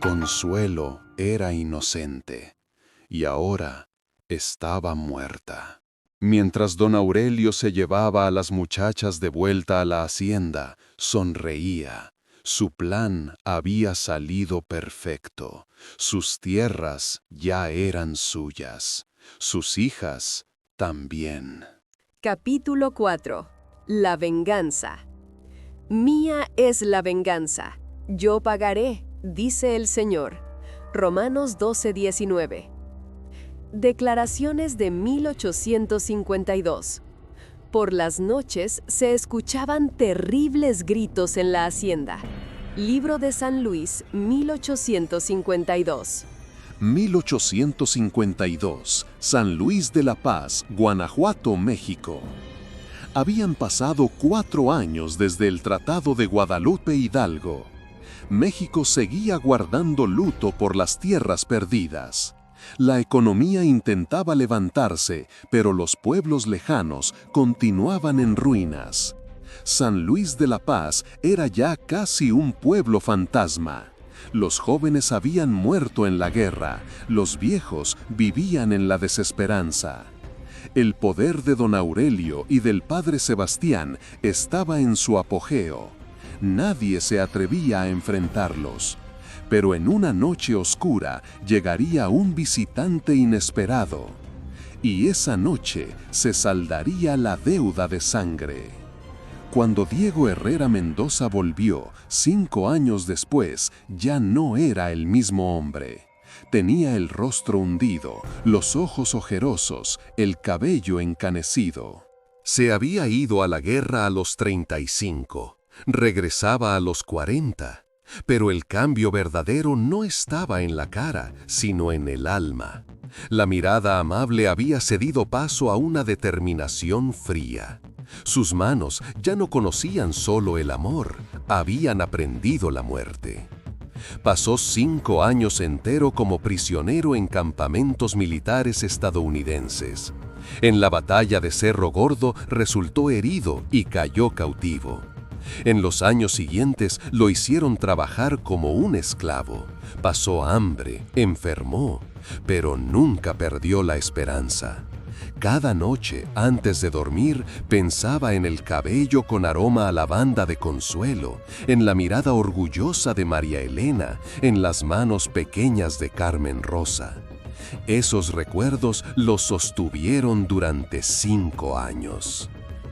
Consuelo era inocente y ahora estaba muerta. Mientras don Aurelio se llevaba a las muchachas de vuelta a la hacienda, sonreía. Su plan había salido perfecto. Sus tierras ya eran suyas. Sus hijas también. Capítulo 4. La venganza. Mía es la venganza. Yo pagaré, dice el Señor. Romanos 12:19. Declaraciones de 1852. Por las noches se escuchaban terribles gritos en la hacienda. Libro de San Luis, 1852. 1852, San Luis de la Paz, Guanajuato, México. Habían pasado 4 años desde el Tratado de Guadalupe Hidalgo. México seguía guardando luto por las tierras perdidas. La economía intentaba levantarse, pero los pueblos lejanos continuaban en ruinas. San Luis de la Paz era ya casi un pueblo fantasma. Los jóvenes habían muerto en la guerra, los viejos vivían en la desesperanza. El poder de don Aurelio y del padre Sebastián estaba en su apogeo. Nadie se atrevía a enfrentarlos. Pero en una noche oscura llegaría un visitante inesperado. Y esa noche se saldaría la deuda de sangre. Cuando Diego Herrera Mendoza volvió, 5 años después, ya no era el mismo hombre. Tenía el rostro hundido, los ojos ojerosos, el cabello encanecido. Se había ido a la guerra a los 35, regresaba a los 40, pero el cambio verdadero no estaba en la cara, sino en el alma. La mirada amable había cedido paso a una determinación fría. Sus manos ya no conocían solo el amor, habían aprendido la muerte. Pasó 5 años entero como prisionero en campamentos militares estadounidenses. En la batalla de Cerro Gordo resultó herido y cayó cautivo. En los años siguientes lo hicieron trabajar como un esclavo. Pasó hambre, enfermó, pero nunca perdió la esperanza. Cada noche, antes de dormir, pensaba en el cabello con aroma a lavanda de Consuelo, en la mirada orgullosa de María Elena, en las manos pequeñas de Carmen Rosa. Esos recuerdos los sostuvieron durante 5 años.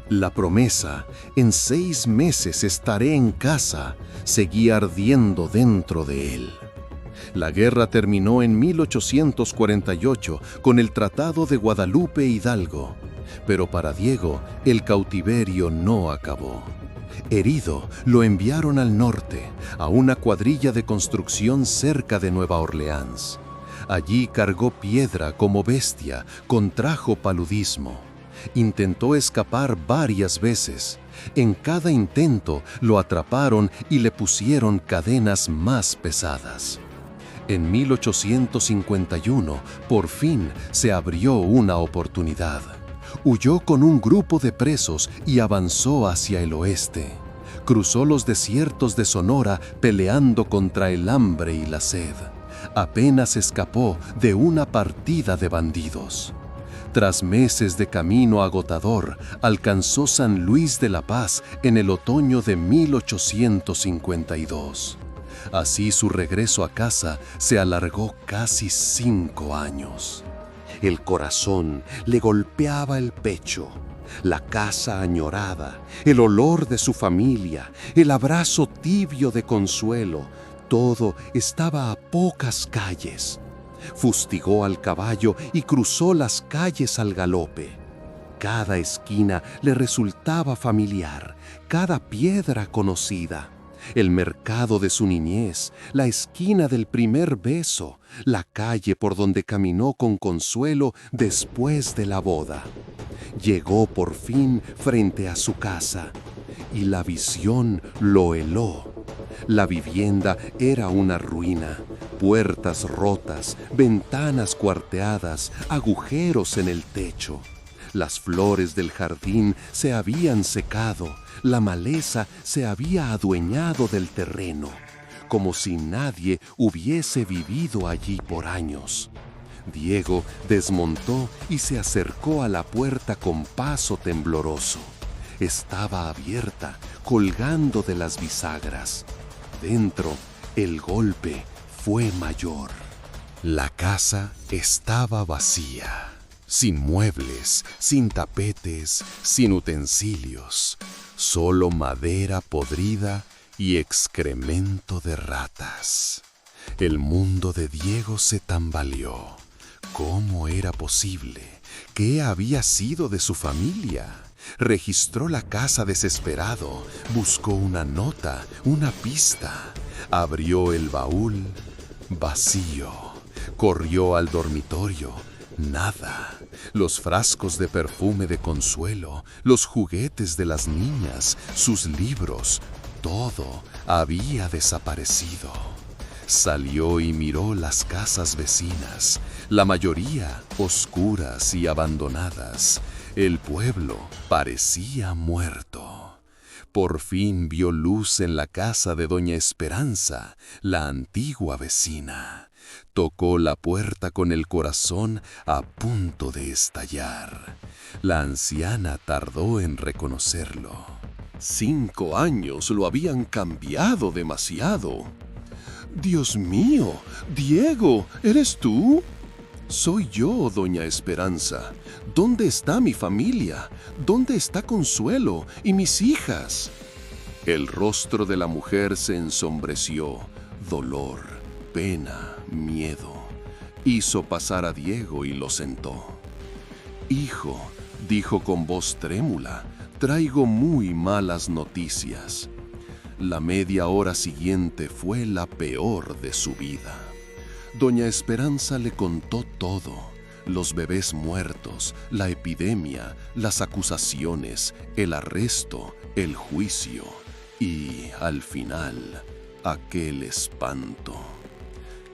La promesa, en 6 meses estaré en casa, seguía ardiendo dentro de él. La guerra terminó en 1848 con el Tratado de Guadalupe Hidalgo, pero para Diego el cautiverio no acabó. Herido, lo enviaron al norte, a una cuadrilla de construcción cerca de Nueva Orleans. Allí cargó piedra como bestia, contrajo paludismo. Intentó escapar varias veces. En cada intento lo atraparon y le pusieron cadenas más pesadas. En 1851, por fin se abrió una oportunidad. Huyó con un grupo de presos y avanzó hacia el oeste. Cruzó los desiertos de Sonora peleando contra el hambre y la sed. Apenas escapó de una partida de bandidos. Tras meses de camino agotador, alcanzó San Luis de la Paz en el otoño de 1852. Así su regreso a casa se alargó casi 5 años. El corazón le golpeaba el pecho, la casa añorada, el olor de su familia, el abrazo tibio de Consuelo, todo estaba a pocas calles. Fustigó al caballo y cruzó las calles al galope. Cada esquina le resultaba familiar, cada piedra conocida. El mercado de su niñez, la esquina del primer beso, la calle por donde caminó con Consuelo después de la boda. Llegó por fin frente a su casa y la visión lo heló. La vivienda era una ruina, puertas rotas, ventanas cuarteadas, agujeros en el techo. Las flores del jardín se habían secado, la maleza se había adueñado del terreno, como si nadie hubiese vivido allí por años. Diego desmontó y se acercó a la puerta con paso tembloroso. Estaba abierta, colgando de las bisagras. Dentro, el golpe fue mayor. La casa estaba vacía, sin muebles, sin tapetes, sin utensilios, solo madera podrida y excremento de ratas. El mundo de Diego se tambaleó. ¿Cómo era posible? ¿Qué había sido de su familia? Registró la casa desesperado, buscó una nota, una pista. Abrió el baúl, vacío. Corrió al dormitorio, nada. Los frascos de perfume de Consuelo, los juguetes de las niñas, sus libros, todo había desaparecido. Salió y miró las casas vecinas, la mayoría oscuras y abandonadas. El pueblo parecía muerto. Por fin vio luz en la casa de doña Esperanza, la antigua vecina. Tocó la puerta con el corazón a punto de estallar. La anciana tardó en reconocerlo. 5 años lo habían cambiado demasiado. «Dios mío, Diego, ¿eres tú?» «Soy yo, doña Esperanza. ¿Dónde está mi familia? ¿Dónde está Consuelo y mis hijas?» El rostro de la mujer se ensombreció. Dolor, pena, miedo. Hizo pasar a Diego y lo sentó. «Hijo», dijo con voz trémula, «traigo muy malas noticias». La media hora siguiente fue la peor de su vida. Doña Esperanza le contó todo: los bebés muertos, la epidemia, las acusaciones, el arresto, el juicio y, al final, aquel espanto.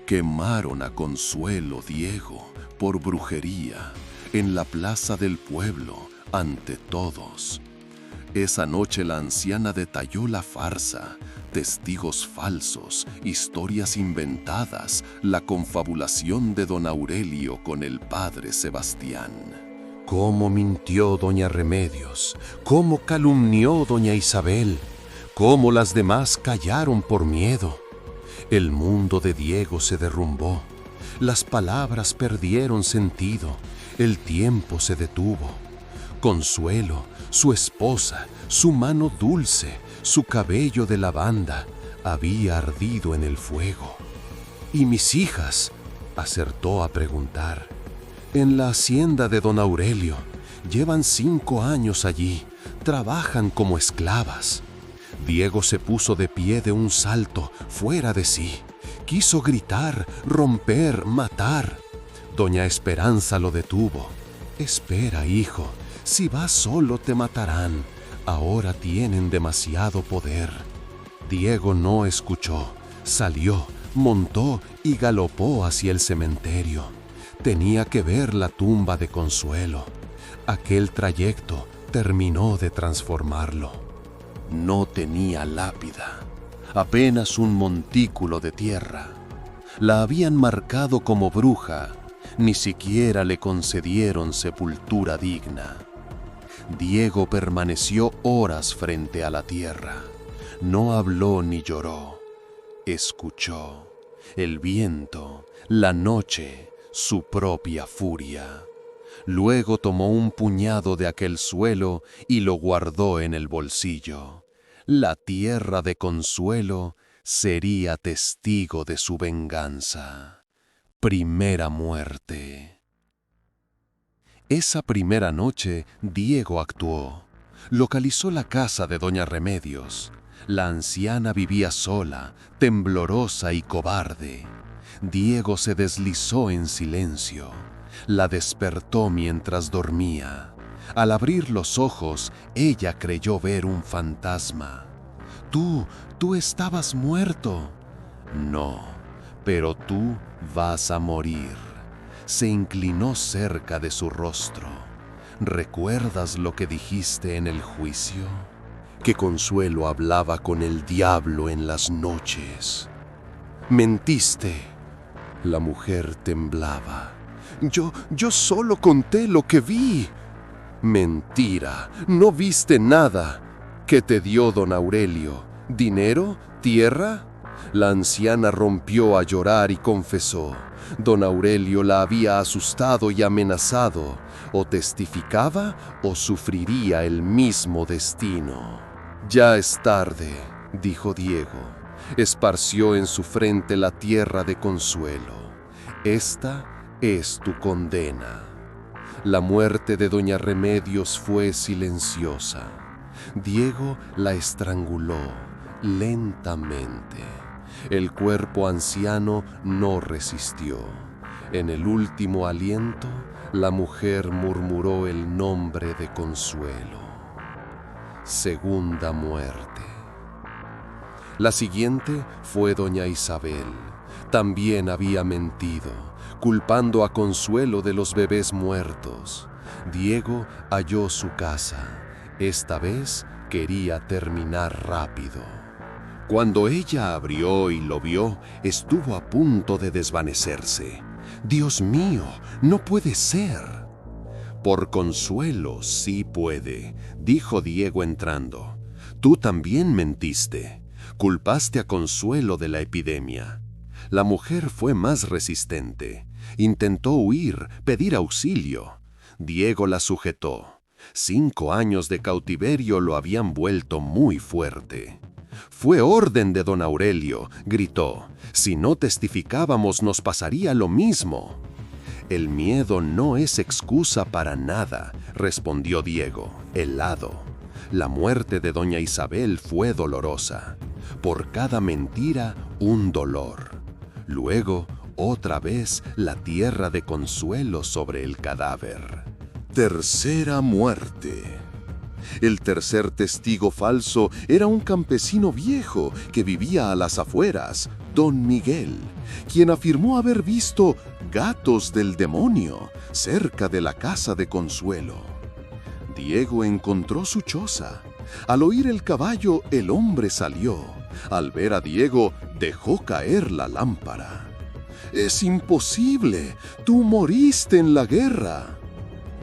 Quemaron a Consuelo, Diego, por brujería, en la plaza del pueblo, ante todos. Esa noche la anciana detalló la farsa, testigos falsos, historias inventadas, la confabulación de don Aurelio con el padre Sebastián. Cómo mintió doña Remedios, cómo calumnió doña Isabel, cómo las demás callaron por miedo. El mundo de Diego se derrumbó, las palabras perdieron sentido, el tiempo se detuvo. Consuelo, su esposa, su mano dulce, su cabello de lavanda, había ardido en el fuego. «¿Y mis hijas?», acertó a preguntar. «En la hacienda de don Aurelio. Llevan 5 años allí. Trabajan como esclavas». Diego se puso de pie de un salto, fuera de sí. Quiso gritar, romper, matar. Doña Esperanza lo detuvo. «Espera, hijo. Si vas solo te matarán. Ahora tienen demasiado poder». Diego no escuchó. Salió, montó y galopó hacia el cementerio. Tenía que ver la tumba de Consuelo. Aquel trayecto terminó de transformarlo. No tenía lápida, apenas un montículo de tierra. La habían marcado como bruja. Ni siquiera le concedieron sepultura digna. Diego permaneció horas frente a la tierra. No habló ni lloró. Escuchó el viento, la noche, su propia furia. Luego tomó un puñado de aquel suelo y lo guardó en el bolsillo. La tierra de Consuelo sería testigo de su venganza. Primera muerte. Esa primera noche, Diego actuó. Localizó la casa de doña Remedios. La anciana vivía sola, temblorosa y cobarde. Diego se deslizó en silencio. La despertó mientras dormía. Al abrir los ojos, ella creyó ver un fantasma. Tú estabas muerto». «No, pero tú vas a morir». Se inclinó cerca de su rostro. «¿Recuerdas lo que dijiste en el juicio? Que Consuelo hablaba con el diablo en las noches». «Mentiste». La mujer temblaba. Yo solo conté lo que vi». «Mentira, no viste nada». «¿Qué te dio don Aurelio? ¿Dinero? ¿Tierra?» La anciana rompió a llorar y confesó. Don Aurelio la había asustado y amenazado. O testificaba o sufriría el mismo destino. «Ya es tarde», dijo Diego. Esparció en su frente la tierra de Consuelo. Esta es tu condena. La muerte de doña Remedios fue silenciosa. Diego la estranguló lentamente. El cuerpo anciano no resistió. En el último aliento, la mujer murmuró el nombre de Consuelo. Segunda muerte. La siguiente fue doña Isabel. También había mentido, culpando a Consuelo de los bebés muertos. Diego halló su casa. Esta vez quería terminar rápido. Cuando ella abrió y lo vio, estuvo a punto de desvanecerse. «Dios mío, no puede ser». «Por Consuelo sí puede», dijo Diego entrando. «Tú también mentiste. Culpaste a Consuelo de la epidemia». La mujer fue más resistente. Intentó huir, pedir auxilio. Diego la sujetó. 5 años de cautiverio lo habían vuelto muy fuerte. «Fue orden de don Aurelio», gritó. «Si no testificábamos nos pasaría lo mismo». «El miedo no es excusa para nada», respondió Diego, helado. La muerte de doña Isabel fue dolorosa. Por cada mentira, un dolor. Luego, otra vez, la tierra de Consuelo sobre el cadáver. Tercera muerte. El tercer testigo falso era un campesino viejo que vivía a las afueras, don Miguel, quien afirmó haber visto gatos del demonio cerca de la casa de Consuelo. Diego encontró su choza. Al oír el caballo, el hombre salió. Al ver a Diego, dejó caer la lámpara. «Es imposible, tú moriste en la guerra».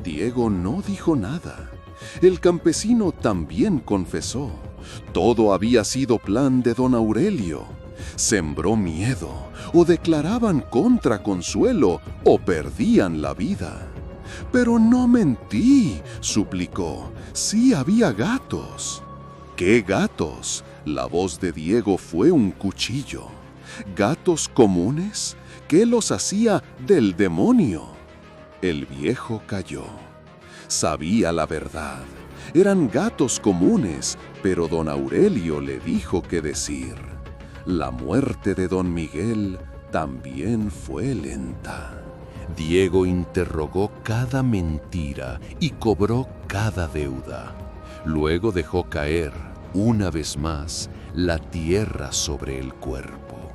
Diego no dijo nada. El campesino también confesó. Todo había sido plan de don Aurelio. Sembró miedo, o declaraban contra Consuelo, o perdían la vida. «Pero no mentí», suplicó. «Sí había gatos». «¿Qué gatos?». La voz de Diego fue un cuchillo. «¿Gatos comunes? ¿Qué los hacía del demonio?». El viejo calló. Sabía la verdad. Eran gatos comunes, pero don Aurelio le dijo qué decir. La muerte de don Miguel también fue lenta. Diego interrogó cada mentira y cobró cada deuda. Luego dejó caer, una vez más, la tierra sobre el cuerpo.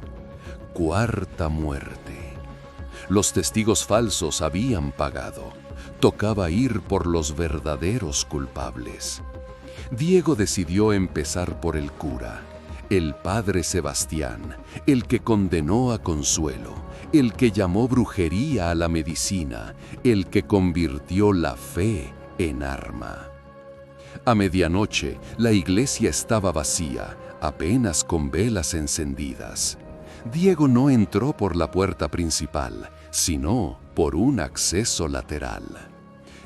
Cuarta muerte. Los testigos falsos habían pagado. Tocaba ir por los verdaderos culpables. Diego decidió empezar por el cura, el padre Sebastián, el que condenó a Consuelo, el que llamó brujería a la medicina, el que convirtió la fe en arma. A medianoche, la iglesia estaba vacía, apenas con velas encendidas. Diego no entró por la puerta principal, sino por un acceso lateral.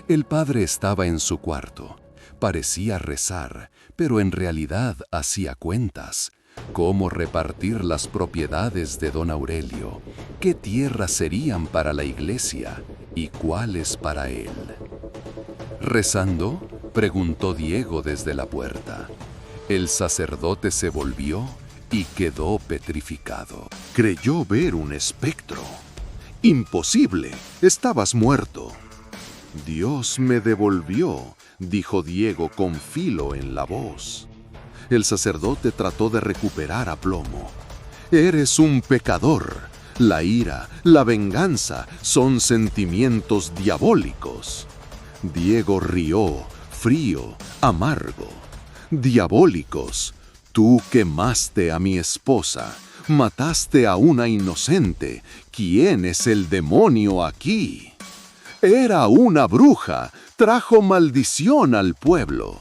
El padre estaba en su cuarto. Parecía rezar, pero en realidad hacía cuentas. ¿Cómo repartir las propiedades de don Aurelio? ¿Qué tierras serían para la iglesia y cuáles para él? ¿Rezando?, preguntó Diego desde la puerta. El sacerdote se volvió y quedó petrificado. Creyó ver un espectro. «Imposible, estabas muerto». «Dios me devolvió», dijo Diego con filo en la voz. El sacerdote trató de recuperar aplomo. «Eres un pecador. La ira, la venganza son sentimientos diabólicos». Diego rió, frío, amargo. «Diabólicos. Tú quemaste a mi esposa, mataste a una inocente. ¿Quién es el demonio aquí?». «Era una bruja, trajo maldición al pueblo».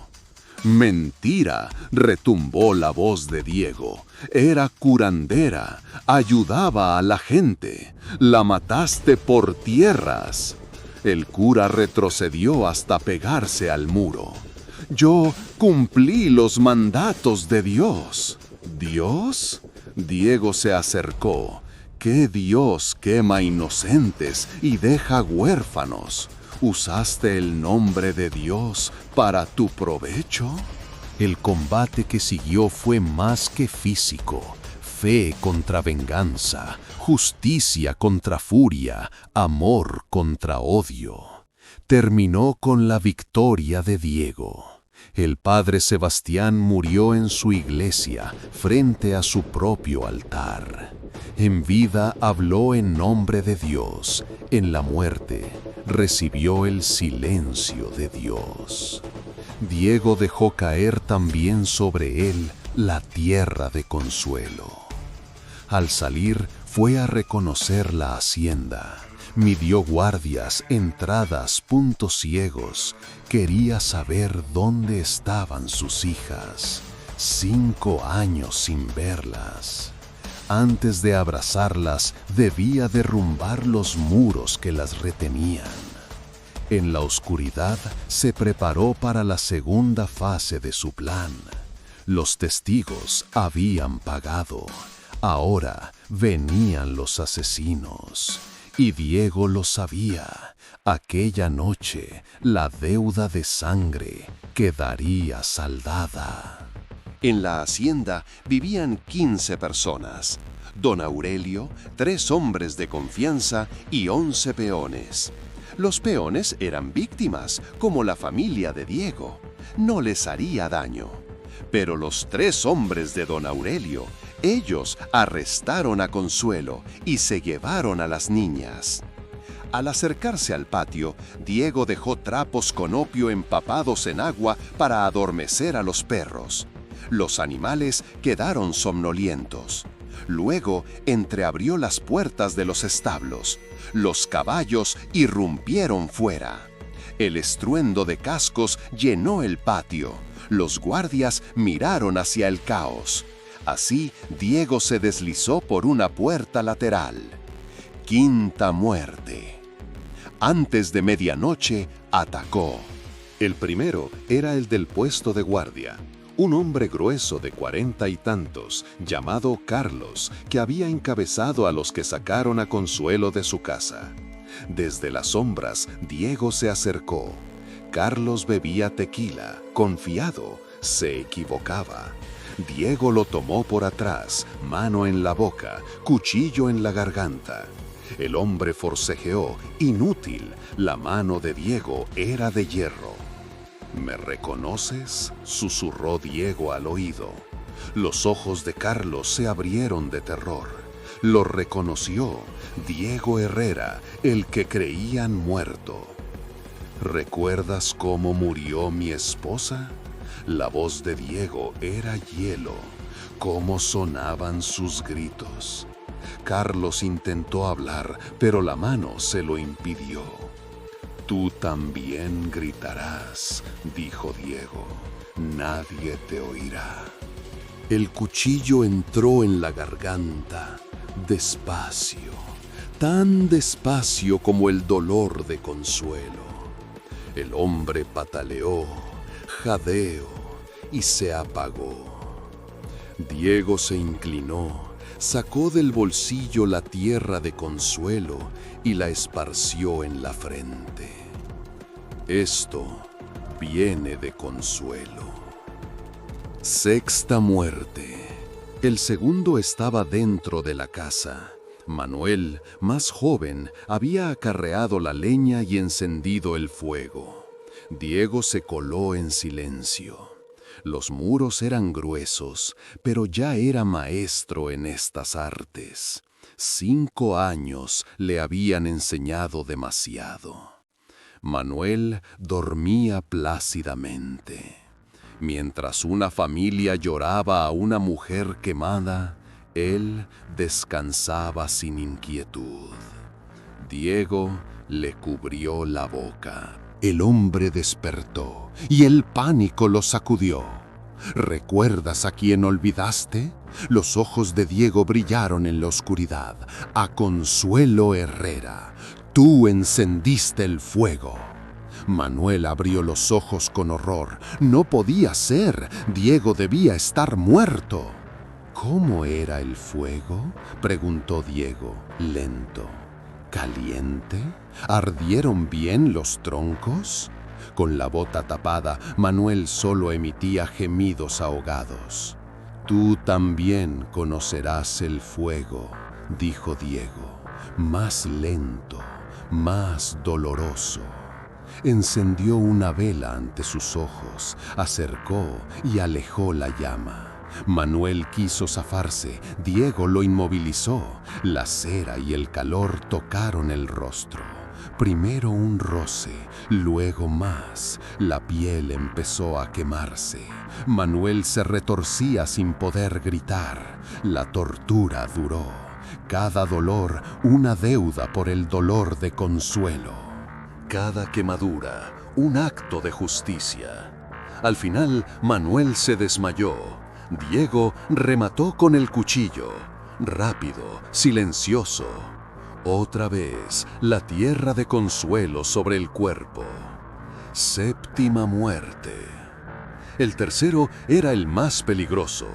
«Mentira», retumbó la voz de Diego. «Era curandera, ayudaba a la gente. La mataste por tierras». El cura retrocedió hasta pegarse al muro. «Yo cumplí los mandatos de Dios». «¿Dios?». Diego se acercó. ¿Qué Dios quema inocentes y deja huérfanos? ¿Usaste el nombre de Dios para tu provecho? El combate que siguió fue más que físico. Fe contra venganza, justicia contra furia, amor contra odio. Terminó con la victoria de Diego. El padre Sebastián murió en su iglesia, frente a su propio altar. En vida habló en nombre de Dios. En la muerte recibió el silencio de Dios. Diego dejó caer también sobre él la tierra de consuelo. Al salir fue a reconocer la hacienda. Midió guardias, entradas, puntos ciegos. Quería saber dónde estaban sus hijas. 5 años sin verlas. Antes de abrazarlas, debía derrumbar los muros que las retenían. En la oscuridad, se preparó para la segunda fase de su plan. Los testigos habían pagado. Ahora venían los asesinos. Y Diego lo sabía. Aquella noche, la deuda de sangre quedaría saldada. En la hacienda vivían 15 personas. Don Aurelio, 3 hombres de confianza y 11 peones. Los peones eran víctimas, como la familia de Diego. No les haría daño. Pero los 3 hombres de don Aurelio, ellos arrestaron a Consuelo y se llevaron a las niñas. Al acercarse al patio, Diego dejó trapos con opio empapados en agua para adormecer a los perros. Los animales quedaron somnolientos. Luego entreabrió las puertas de los establos. Los caballos irrumpieron fuera. El estruendo de cascos llenó el patio. Los guardias miraron hacia el caos. Así, Diego se deslizó por una puerta lateral. Quinta muerte. Antes de medianoche, atacó. El primero era el del puesto de guardia. Un hombre grueso de 40 y tantos, llamado Carlos, que había encabezado a los que sacaron a Consuelo de su casa. Desde las sombras, Diego se acercó. Carlos bebía tequila, confiado, se equivocaba. Diego lo tomó por atrás, mano en la boca, cuchillo en la garganta. El hombre forcejeó, inútil, la mano de Diego era de hierro. ¿Me reconoces?, susurró Diego al oído. Los ojos de Carlos se abrieron de terror. Lo reconoció, Diego Herrera, el que creían muerto. ¿Recuerdas cómo murió mi esposa? La voz de Diego era hielo. ¿Cómo sonaban sus gritos? Carlos intentó hablar, pero la mano se lo impidió. Tú también gritarás, dijo Diego. Nadie te oirá. El cuchillo entró en la garganta, despacio, tan despacio como el dolor de Consuelo. El hombre pataleó, jadeó y se apagó. Diego se inclinó, sacó del bolsillo la tierra de Consuelo y la esparció en la frente. Esto viene de Consuelo. Sexta muerte. El segundo estaba dentro de la casa. Manuel, más joven, había acarreado la leña y encendido el fuego. Diego se coló en silencio. Los muros eran gruesos, pero ya era maestro en estas artes. 5 años le habían enseñado demasiado. Manuel dormía plácidamente. Mientras una familia lloraba a una mujer quemada, él descansaba sin inquietud. Diego le cubrió la boca. El hombre despertó y el pánico lo sacudió. ¿Recuerdas a quién olvidaste? Los ojos de Diego brillaron en la oscuridad. A Consuelo Herrera. Tú encendiste el fuego. Manuel abrió los ojos con horror. No podía ser. Diego debía estar muerto. ¿Cómo era el fuego?, preguntó Diego, lento. ¿Caliente? ¿Ardieron bien los troncos? Con la bota tapada, Manuel solo emitía gemidos ahogados. Tú también conocerás el fuego, dijo Diego, más lento, más doloroso. Encendió una vela ante sus ojos, acercó y alejó la llama. Manuel quiso zafarse, Diego lo inmovilizó. La cera y el calor tocaron el rostro. Primero un roce, luego más. La piel empezó a quemarse. Manuel se retorcía sin poder gritar. La tortura duró. Cada dolor, una deuda por el dolor de consuelo. Cada quemadura, un acto de justicia. Al final, Manuel se desmayó. Diego remató con el cuchillo, rápido, silencioso. Otra vez, la tierra de consuelo sobre el cuerpo. Séptima muerte. El tercero era el más peligroso.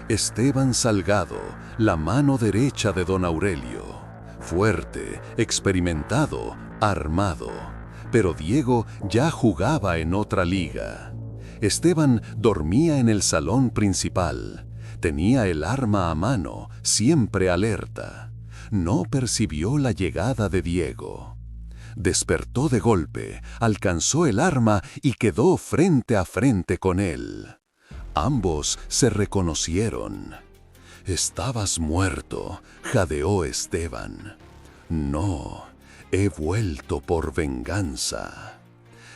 Esteban Salgado, la mano derecha de don Aurelio. Fuerte, experimentado, armado. Pero Diego ya jugaba en otra liga. Esteban dormía en el salón principal. Tenía el arma a mano, siempre alerta. No percibió la llegada de Diego. Despertó de golpe, alcanzó el arma y quedó frente a frente con él. Ambos se reconocieron. «Estabas muerto», jadeó Esteban. «No, he vuelto por venganza».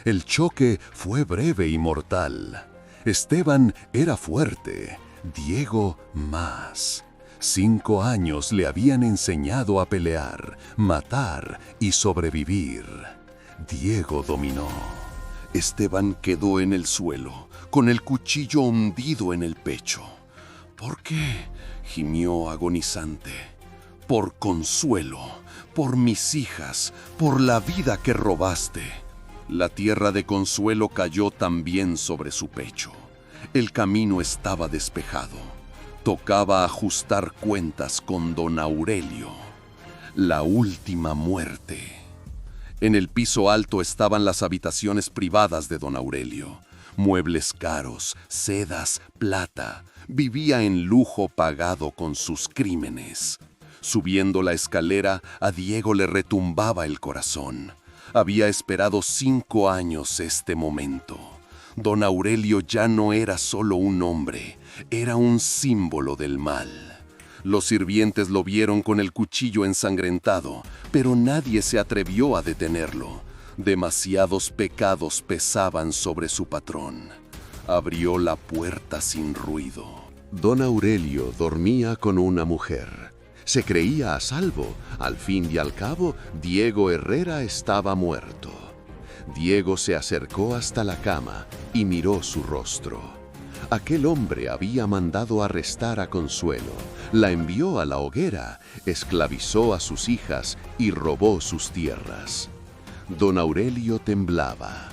El choque fue breve y mortal. Esteban era fuerte, Diego más. 5 años le habían enseñado a pelear, matar y sobrevivir. Diego dominó. Esteban quedó en el suelo, con el cuchillo hundido en el pecho. «¿Por qué?», gimió agonizante. «Por Consuelo, por mis hijas, por la vida que robaste». La tierra de Consuelo cayó también sobre su pecho. El camino estaba despejado. Tocaba ajustar cuentas con don Aurelio. La última muerte. En el piso alto estaban las habitaciones privadas de don Aurelio. Muebles caros, sedas, plata. Vivía en lujo pagado con sus crímenes. Subiendo la escalera, a Diego le retumbaba el corazón. Había esperado 5 años este momento. Don Aurelio ya no era solo un hombre, era un símbolo del mal. Los sirvientes lo vieron con el cuchillo ensangrentado, pero nadie se atrevió a detenerlo. Demasiados pecados pesaban sobre su patrón. Abrió la puerta sin ruido. Don Aurelio dormía con una mujer. Se creía a salvo. Al fin y al cabo, Diego Herrera estaba muerto. Diego se acercó hasta la cama y miró su rostro. Aquel hombre había mandado arrestar a Consuelo, la envió a la hoguera, esclavizó a sus hijas y robó sus tierras. Don Aurelio temblaba.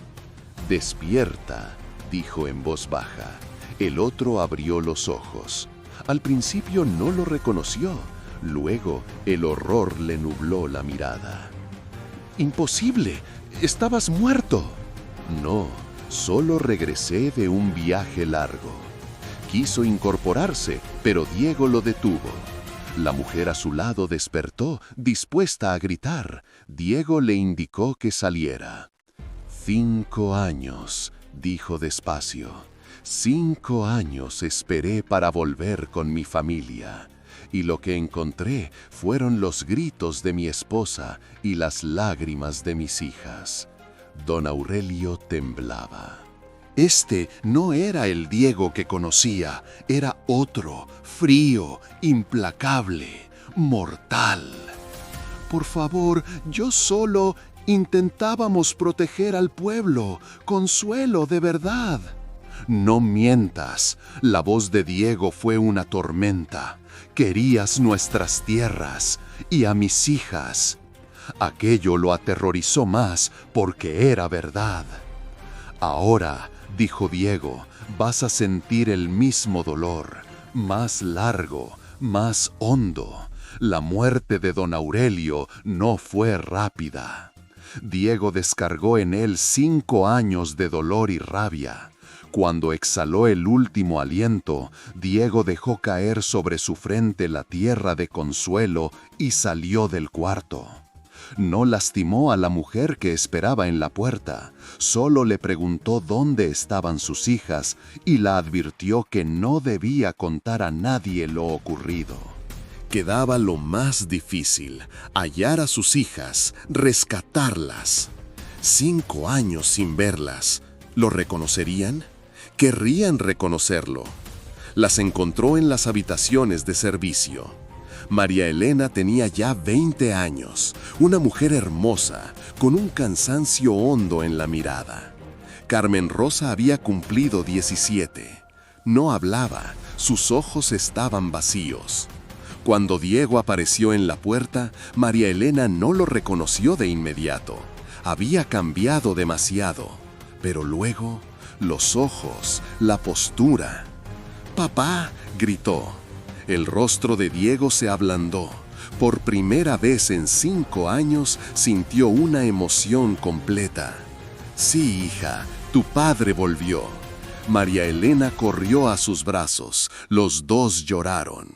«Despierta», dijo en voz baja. El otro abrió los ojos. Al principio no lo reconoció. Luego, el horror le nubló la mirada. «¡Imposible! ¡Estabas muerto!». «No, solo regresé de un viaje largo». Quiso incorporarse, pero Diego lo detuvo. La mujer a su lado despertó, dispuesta a gritar. Diego le indicó que saliera. 5 años, dijo despacio. 5 años esperé para volver con mi familia. Y lo que encontré fueron los gritos de mi esposa y las lágrimas de mis hijas. Don Aurelio temblaba. Este no era el Diego que conocía, era otro, frío, implacable, mortal. «Por favor, yo solo intentábamos proteger al pueblo, Consuelo, de verdad». «No mientas», la voz de Diego fue una tormenta. «Querías nuestras tierras y a mis hijas». Aquello lo aterrorizó más porque era verdad. «Ahora», dijo Diego, «vas a sentir el mismo dolor, más largo, más hondo. La muerte de don Aurelio no fue rápida. Diego descargó en él 5 años de dolor y rabia. Cuando exhaló el último aliento, Diego dejó caer sobre su frente la tierra de consuelo y salió del cuarto. No lastimó a la mujer que esperaba en la puerta, solo le preguntó dónde estaban sus hijas y la advirtió que no debía contar a nadie lo ocurrido. Quedaba lo más difícil, hallar a sus hijas, rescatarlas. 5 años sin verlas. ¿Lo reconocerían? Querrían reconocerlo. Las encontró en las habitaciones de servicio. María Elena tenía ya 20 años, una mujer hermosa, con un cansancio hondo en la mirada. Carmen Rosa había cumplido 17. No hablaba, sus ojos estaban vacíos. Cuando Diego apareció en la puerta, María Elena no lo reconoció de inmediato. Había cambiado demasiado, pero luego los ojos, la postura. «¡Papá!», gritó. El rostro de Diego se ablandó. Por primera vez en 5 años sintió una emoción completa. «Sí, hija, tu padre volvió». María Elena corrió a sus brazos. Los dos lloraron.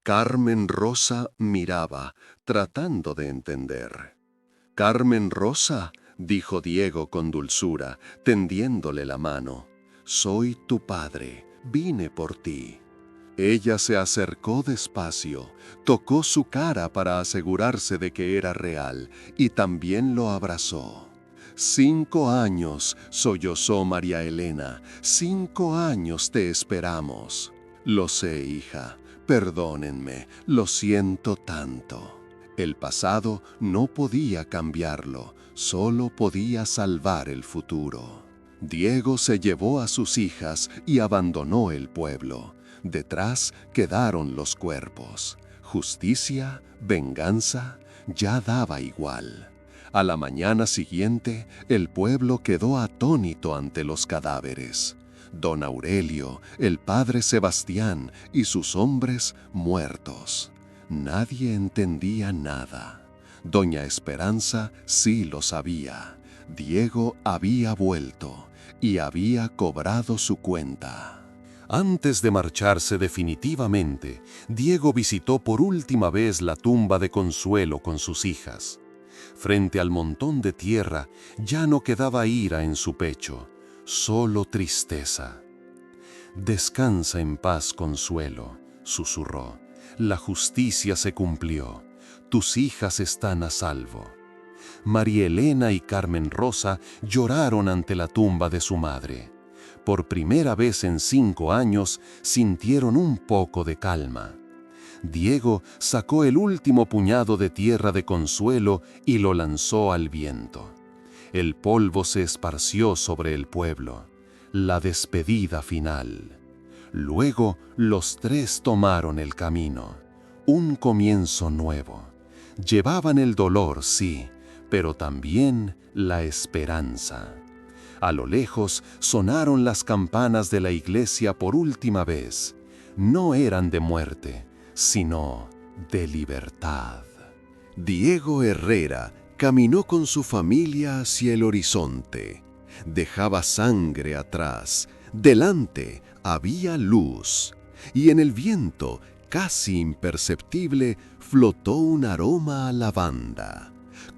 Carmen Rosa miraba, tratando de entender. «Carmen Rosa», dijo Diego con dulzura, tendiéndole la mano. «Soy tu padre, vine por ti». Ella se acercó despacio, tocó su cara para asegurarse de que era real y también lo abrazó. 5 años, sollozó María Elena, 5 años te esperamos. Lo sé, hija, perdónenme, lo siento tanto. El pasado no podía cambiarlo, solo podía salvar el futuro. Diego se llevó a sus hijas y abandonó el pueblo. Detrás quedaron los cuerpos. Justicia, venganza, ya daba igual. A la mañana siguiente, el pueblo quedó atónito ante los cadáveres. Don Aurelio, el padre Sebastián y sus hombres muertos. Nadie entendía nada. Doña Esperanza sí lo sabía. Diego había vuelto y había cobrado su cuenta. Antes de marcharse definitivamente, Diego visitó por última vez la tumba de Consuelo con sus hijas. Frente al montón de tierra ya no quedaba ira en su pecho, solo tristeza. «Descansa en paz, Consuelo», susurró. «La justicia se cumplió. Tus hijas están a salvo». María Elena y Carmen Rosa lloraron ante la tumba de su madre. Por primera vez en 5 años sintieron un poco de calma. Diego sacó el último puñado de tierra de Consuelo y lo lanzó al viento. El polvo se esparció sobre el pueblo. La despedida final. Luego los 3 tomaron el camino. Un comienzo nuevo. Llevaban el dolor, sí, pero también la esperanza. A lo lejos sonaron las campanas de la iglesia por última vez. No eran de muerte, sino de libertad. Diego Herrera caminó con su familia hacia el horizonte. Dejaba sangre atrás. Delante había luz. Y en el viento, casi imperceptible, flotó un aroma a lavanda.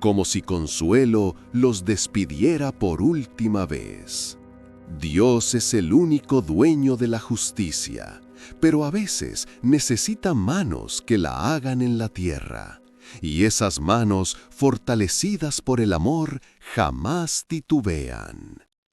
Como si Consuelo los despidiera por última vez. Dios es el único dueño de la justicia, pero a veces necesita manos que la hagan en la tierra. Y esas manos, fortalecidas por el amor, jamás titubean.